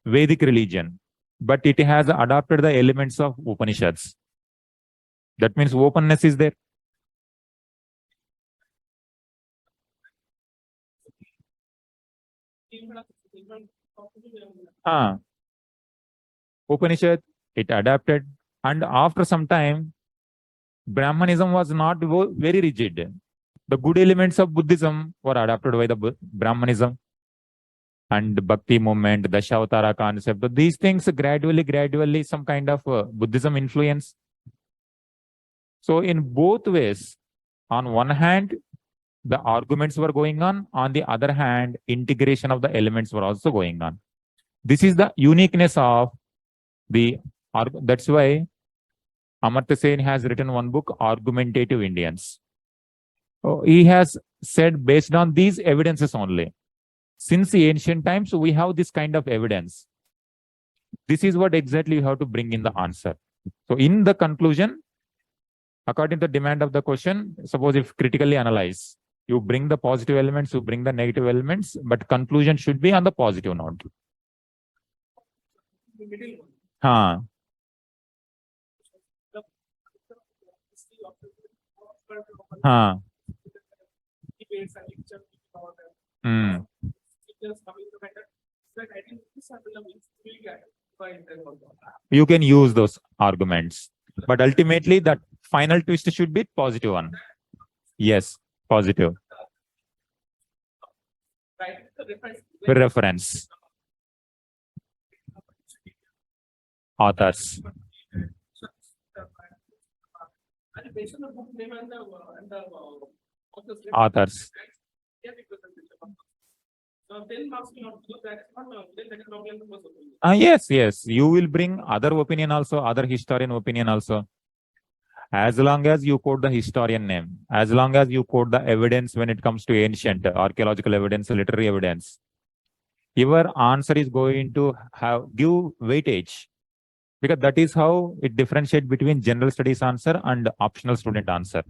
Vedic religion, but it has adopted the elements of Upanishads. That means openness is there. Upanishad, it adapted, and after some time, Brahmanism was not very rigid. The good elements of Buddhism were adopted by the Brahmanism and Bhakti movement, the Dashavatara concept. These things gradually, some kind of Buddhism influence. So in both ways, on one hand, the arguments were going on the other hand, integration of the elements were also going on. This is the uniqueness of that's why Amartya Sen has written one book, Argumentative Indians. He has said based on these evidences only. Since the ancient times, we have this kind of evidence. This is what exactly you have to bring in the answer. So in the conclusion, according to the demand of the question, suppose if critically analyze, you bring the positive elements, you bring the negative elements, but conclusion should be on the positive note. You can use those arguments, but ultimately that final twist should be positive one. Yes, positive. Reference. Authors. Authors. Yes. You will bring other opinion also, other historian opinion also. As long as you quote the historian name, as long as you quote the evidence when it comes to ancient archaeological evidence, literary evidence, your answer is going to give weightage, because that is how it differentiates between general studies answer and optional student answer.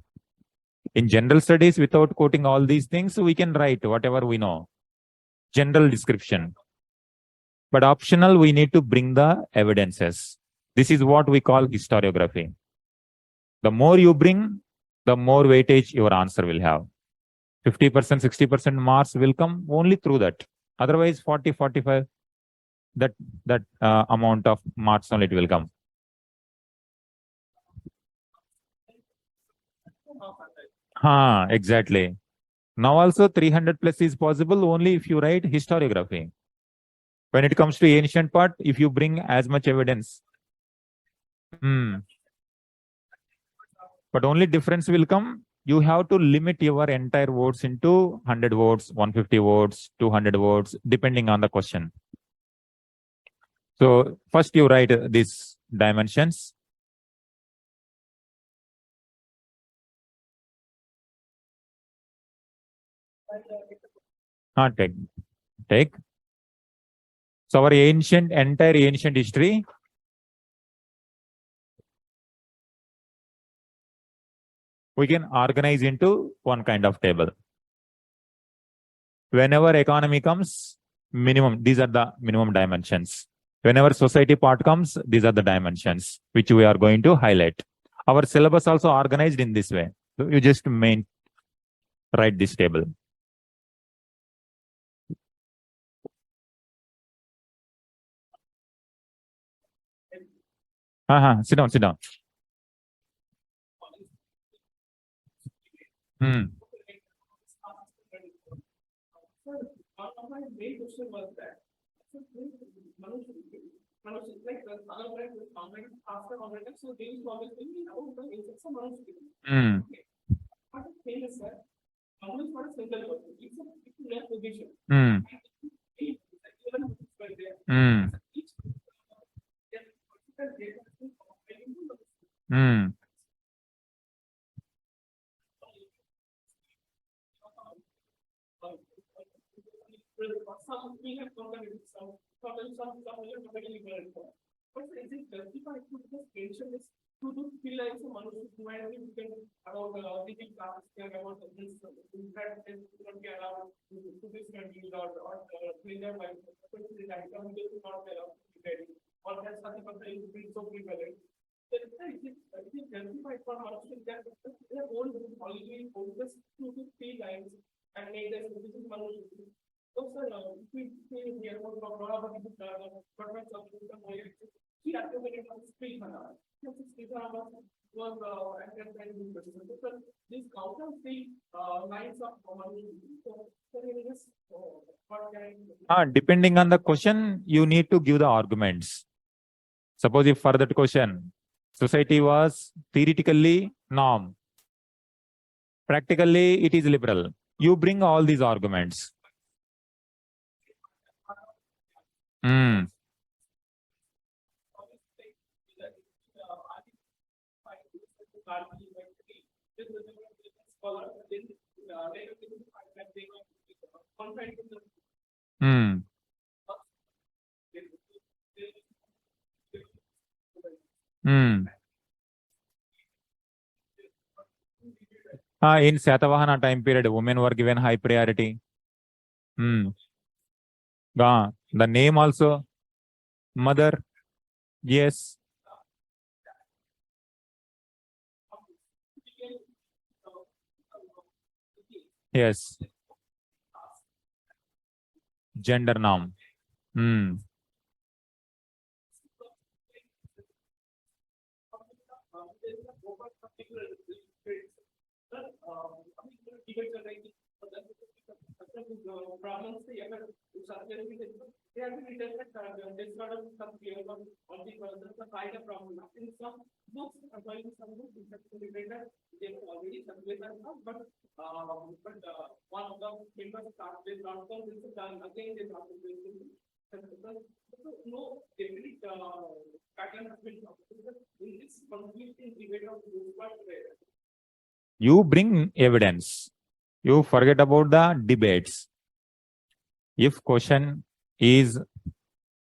In general studies, without quoting all these things, we can write whatever we know, general description. But optional, we need to bring the evidences. This is what we call historiography. The more you bring, the more weightage your answer will have. 50%, 60% marks will come only through that. Otherwise, 40, 45, that amount of marks only it will come. Exactly. Now also 300 plus is possible only if you write historiography. When it comes to ancient part, if you bring as much evidence. But only difference will come you have to limit your entire votes into 100 votes, 150 votes, 200 votes, depending on the question. So first you write these dimensions. Take. So our entire ancient history, we can organize into one kind of table. Whenever economy comes, minimum, these are the minimum dimensions. Whenever society part comes, these are the dimensions which we are going to highlight. Our syllabus also organized in this way. So you just write this table. Sit down, sit down. My main question was that so they used to always think about the insects of Manushree. But the thing is that Manushree is not a single person, it's a rare position. We have compared some, but is it justified to just mention this to feel like some Manushree might have been about the class, about this, that is not be allowed to this country or cleaner by the item is not allowed to be ready, or that such a person is so prevalent. Is it justified for Manushree that their own holiday focus to 3 lines and make them this is Manushree? So, sir, if we hear about she accumulated on speed was this counter three lines of depending on the question, you need to give the arguments. Suppose if for that question, society was theoretically norm, practically it is liberal. You bring all these arguments. In Satavahana time period, women were given high priority. The name also, mother, yes. Yes. Gender norm. You bring evidence. You forget about the debates. If question is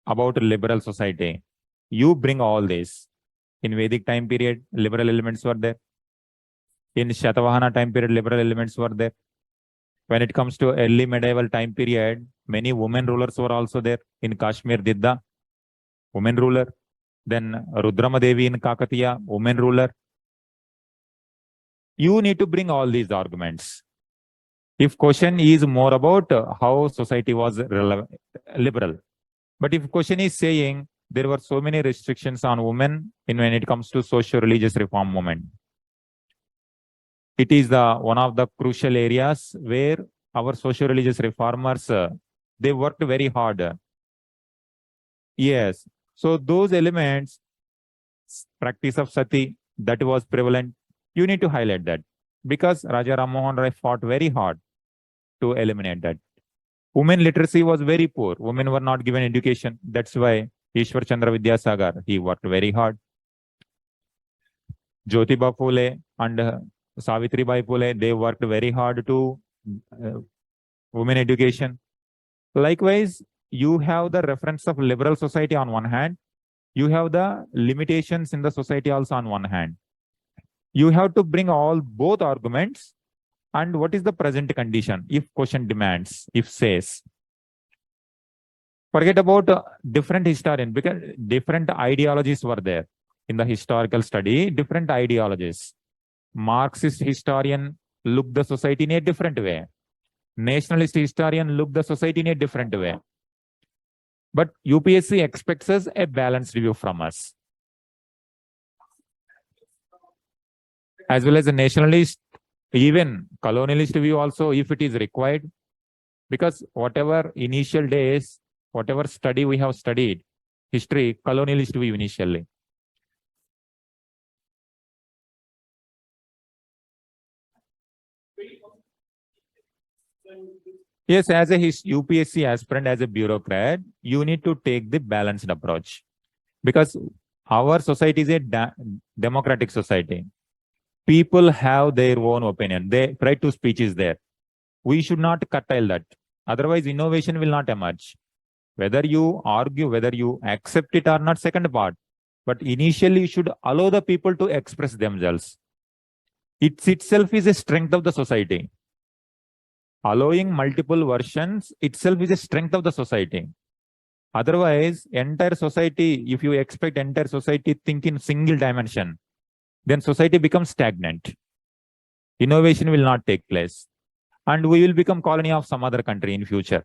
about liberal society, you bring all this. In Vedic time period, liberal elements were there. In Shatavahana time period, liberal elements were there. When it comes to early medieval time period, many women rulers were also there. In Kashmir, Didda, women ruler. Then Rudrama Devi in Kakatiya, women ruler. You need to bring all these arguments. If question is more about how society was liberal, but if question is saying there were so many restrictions on women when it comes to socio-religious reform movement, it is one of the crucial areas where our socio-religious reformers, they worked very hard. Yes. So those elements, practice of sati, that was prevalent. You need to highlight that. because Raja Ram Mohan Rai fought very hard to eliminate that. Women literacy was very poor. Women were not given education. That's why Ishwar Chandra Vidyasagar, he worked very hard. Jyotiba Phule and Savitribai Phule, they worked very hard to women education. Likewise, you have the reference of liberal society on one hand, you have the limitations in the society also on one hand. You have to bring all both arguments and what is the present condition if question demands, if says. Forget about different historian because different ideologies were there in the historical study, different ideologies. Marxist historian looked the society in a different way. Nationalist historian looked the society in a different way. But UPSC expects us a balanced view from us. As well as a nationalist, even colonialist view also, if it is required. Because whatever initial days, whatever study we have studied, history, colonialist view initially. Yes, as a UPSC aspirant, as a bureaucrat, you need to take the balanced approach. Because our society is a democratic society. People have their own opinion. Their right to speech is there. We should not curtail that. Otherwise, innovation will not emerge. Whether you argue, whether you accept it or not, second part. But initially, you should allow the people to express themselves. It itself is a strength of the society. Allowing multiple versions itself is a strength of the society. Otherwise, entire society, if you expect entire society think in single dimension, then society becomes stagnant. Innovation will not take place. And we will become colony of some other country in future.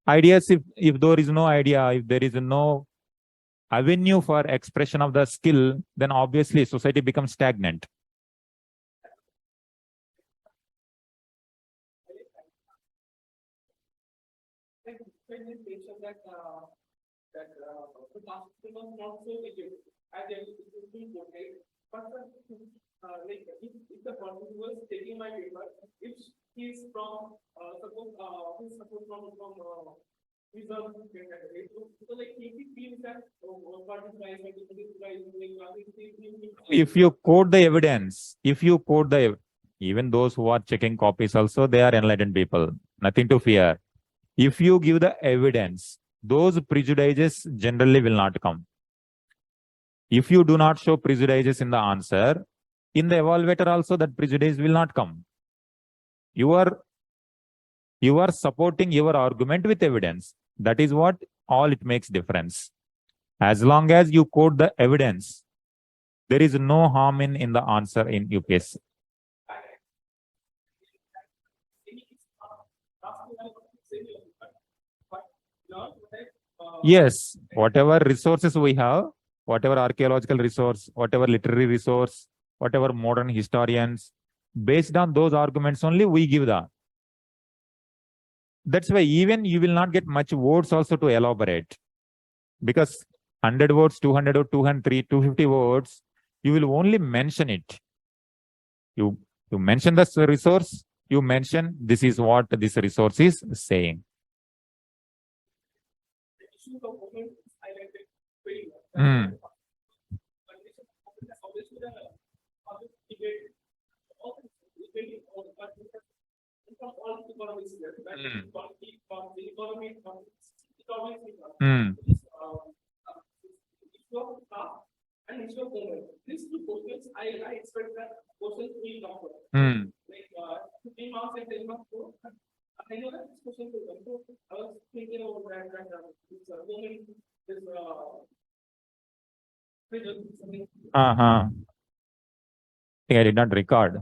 Ideas, if there is no idea, if there is no avenue for expression of the skill, then obviously society becomes stagnant. The constitution was not so rigid as it is being portrayed. But like if the person who was taking my paper, if he is from he's suppose from reserve category, so like if he feels that what is right, what is right, If you quote the evidence, even those who are checking copies also, they are enlightened people. Nothing to fear. If you give the evidence, those prejudices generally will not come. If you do not show prejudices in the answer, in the evaluator also that prejudice will not come. You are supporting your argument with evidence. That is what all it makes difference. As long as you quote the evidence, there is no harm in the answer in UPSC. Yes, whatever resources we have, whatever archaeological resource, whatever literary resource, whatever modern historians, based on those arguments only we give the. That's why even you will not get much words also to elaborate. Because 100 words, 200 or 203, 250 words, you will only mention it. You mention the resource, you mention this is what this resource is saying. Mm. Mm. And issue of movement. These two questions, I expect that questions will come from. Mm. Like 15 marks and 10 marks. I know that this question will come. So I was thinking about that this movement, this I think I did not record.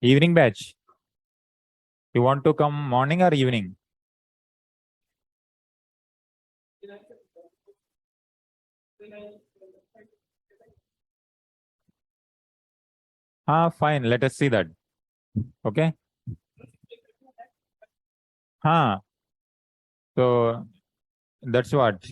Evening batch. You want to come morning or evening? Fine. Let us see that. Okay. So that's what.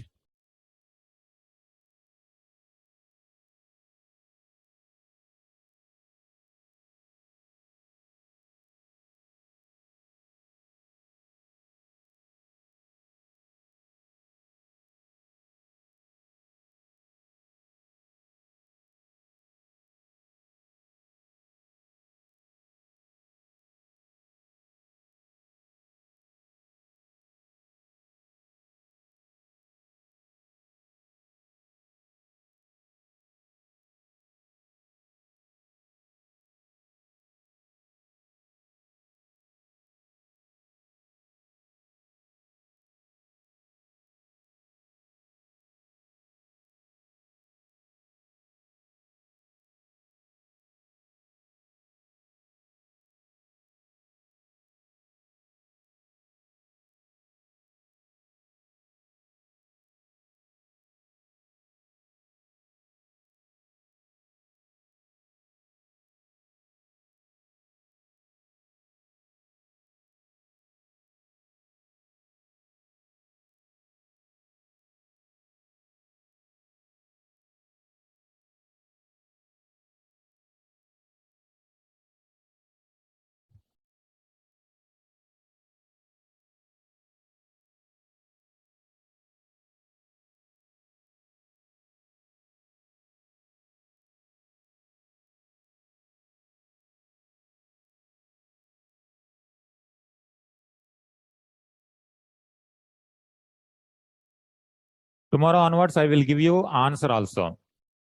Tomorrow onwards, I will give you answer also.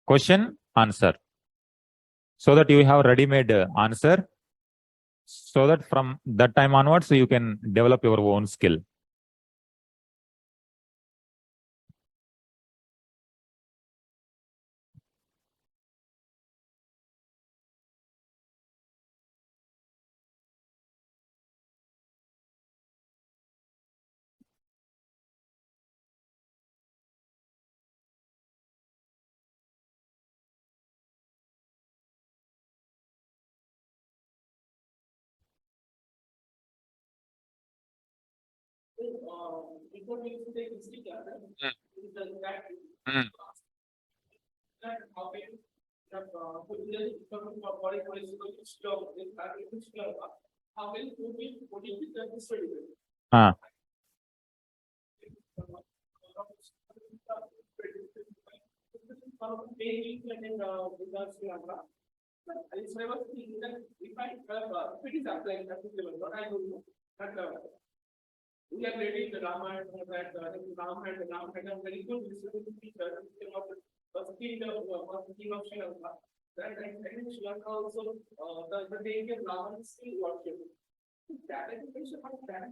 Question, answer. So that you have ready-made answer. So that from that time onwards, you can develop your own skill. Before we used to take history class, Mm. that how can that particularly from body political strong in how can what is the study? If it is applied, what I don't know that we are reading the Ramayana that Ram had a very good teacher of king of Sri Lanka. That and Sri Lanka also the day of Ravan is still worship. That education of that.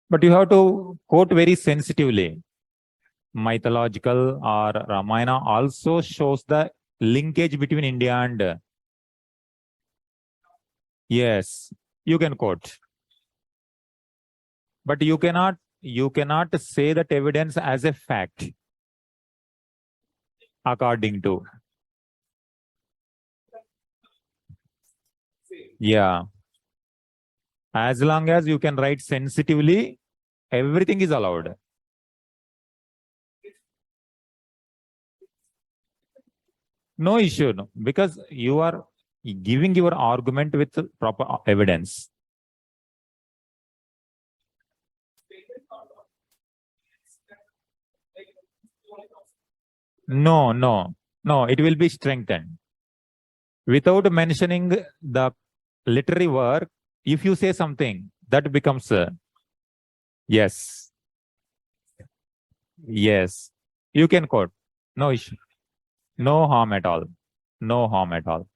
But you have to quote very sensitively. Mythological or Ramayana also shows the linkage between India and yes, you can quote. But you cannot say that evidence as a fact according to. Yeah. As long as you can write sensitively, everything is allowed. No issue, no, because you are giving your argument with proper evidence. No, it will be strengthened. Without mentioning the literary work, if you say something, that becomes yes. Yes. You can quote. No issue. No harm at all. No harm at all.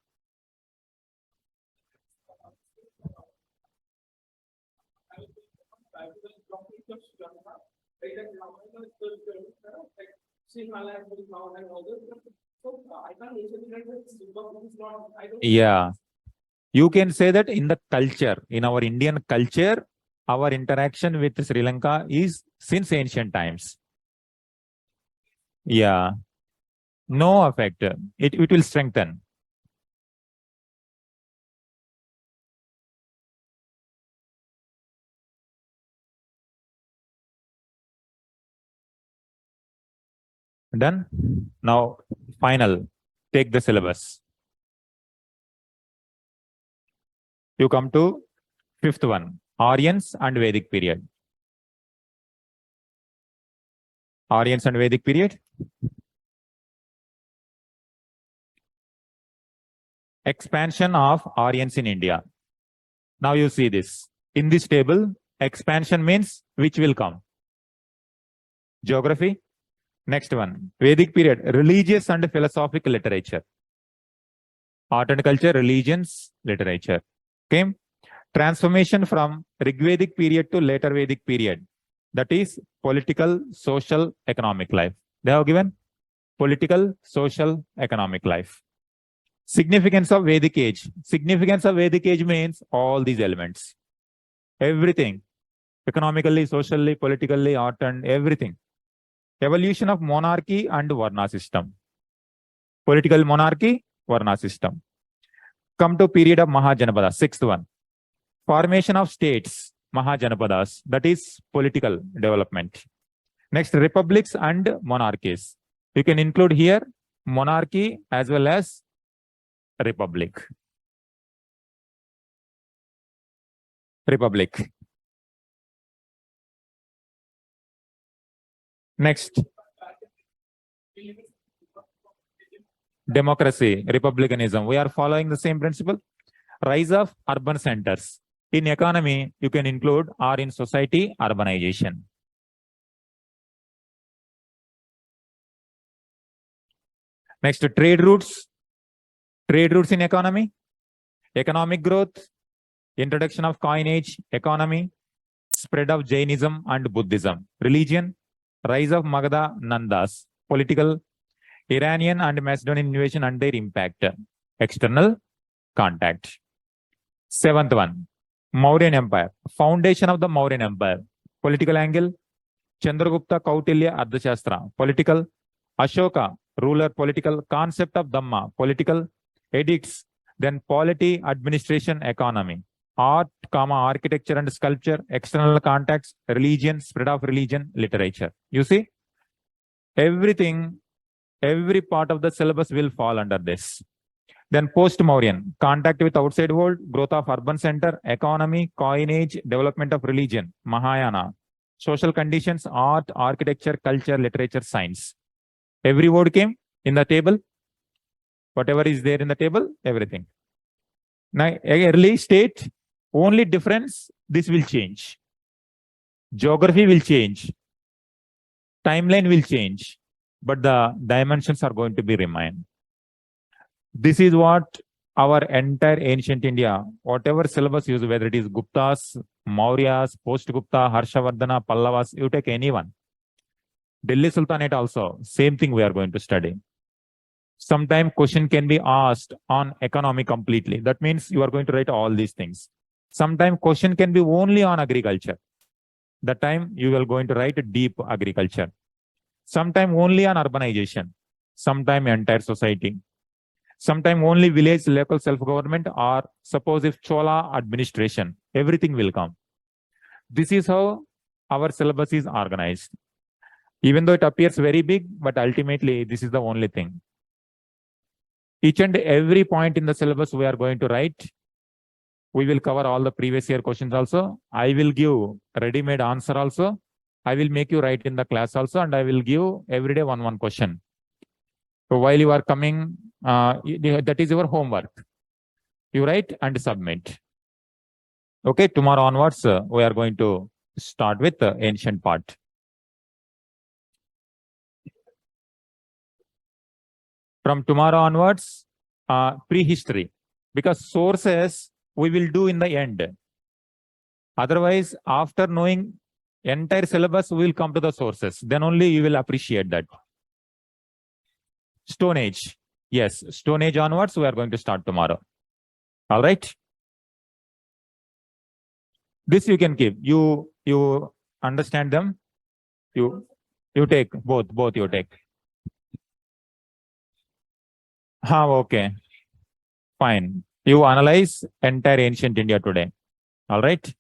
Yeah, you can say that in the culture, in our Indian culture, our interaction with Sri Lanka is since ancient times. Yeah, no effect. It will strengthen. Done. Now, final. Take the syllabus. You come to fifth one, Aryans and Vedic period. Aryans and Vedic period. Expansion of Aryans in India. Now you see this. In this table, expansion means which will come. Geography. Next one, Vedic period, religious and philosophical literature. Art and culture, religions, literature. Okay. Transformation from Rigvedic period to later Vedic period. That is political, social, economic life. They have given political, social, economic life. Significance of Vedic age. Significance of Vedic age means all these elements. Everything. Economically, socially, politically, art and everything. Evolution of monarchy and Varna system. Political monarchy, Varna system. Come to period of Mahajanapada, sixth one. Formation of states, Mahajanapadas, that is political development. Next, republics and monarchies. You can include here monarchy as well as republic. Republic. Next, democracy, republicanism. We are following the same principle. Rise of urban centers. In economy, you can include or in society, urbanization. Next, trade routes. Trade routes in economy. Economic growth. Introduction of coinage, economy. Spread of Jainism and Buddhism. Religion. Rise of Magadha Nandas. Political. Iranian and Macedonian invasion and their impact. External contact. Seventh one, Mauryan Empire. Foundation of the Mauryan Empire. Political angle. Chandragupta Kautilya Ardhashastra. Political. Ashoka, ruler, political. Concept of Dhamma. Political. Edicts. Then polity, administration, economy. Art, architecture and sculpture. External contacts. Religion, spread of religion, literature. You see? Everything, every part of the syllabus will fall under this. Then post-Mauryan, contact with outside world, growth of urban center, economy, coinage, development of religion, Mahayana, social conditions, art, architecture, culture, literature, science. Every word came in the table. Whatever is there in the table, everything. Now, early state, only difference, this will change. Geography will change. Timeline will change. But the dimensions are going to be remain. This is what our entire ancient India, whatever syllabus used, whether it is Guptas, Mauryas, Post-Gupta, Harshavardhana, Pallavas, you take anyone. Delhi Sultanate also, same thing we are going to study. Sometime question can be asked on economy completely. That means you are going to write all these things. Sometime question can be only on agriculture. That time you are going to write deep agriculture. Sometime only on urbanization. Sometime entire society. Sometime only village local self-government, or suppose if Chola administration, everything will come. This is how our syllabus is organized. Even though it appears very big, but ultimately this is the only thing. Each and every point in the syllabus we are going to write. We will cover all the previous year questions also. I will give ready-made answer also. I will make you write in the class also, and I will give every day one question. So while you are coming, that is your homework. You write and submit. Okay, tomorrow onwards, we are going to start with the ancient part. From tomorrow onwards, prehistory, because sources we will do in the end. Otherwise, after knowing entire syllabus, we will come to the sources. Then only you will appreciate that. Stone Age. Yes, Stone Age onwards, we are going to start tomorrow. All right. This you can keep. You understand them. You take both you take. Okay. Fine. You analyze entire ancient India today. All right.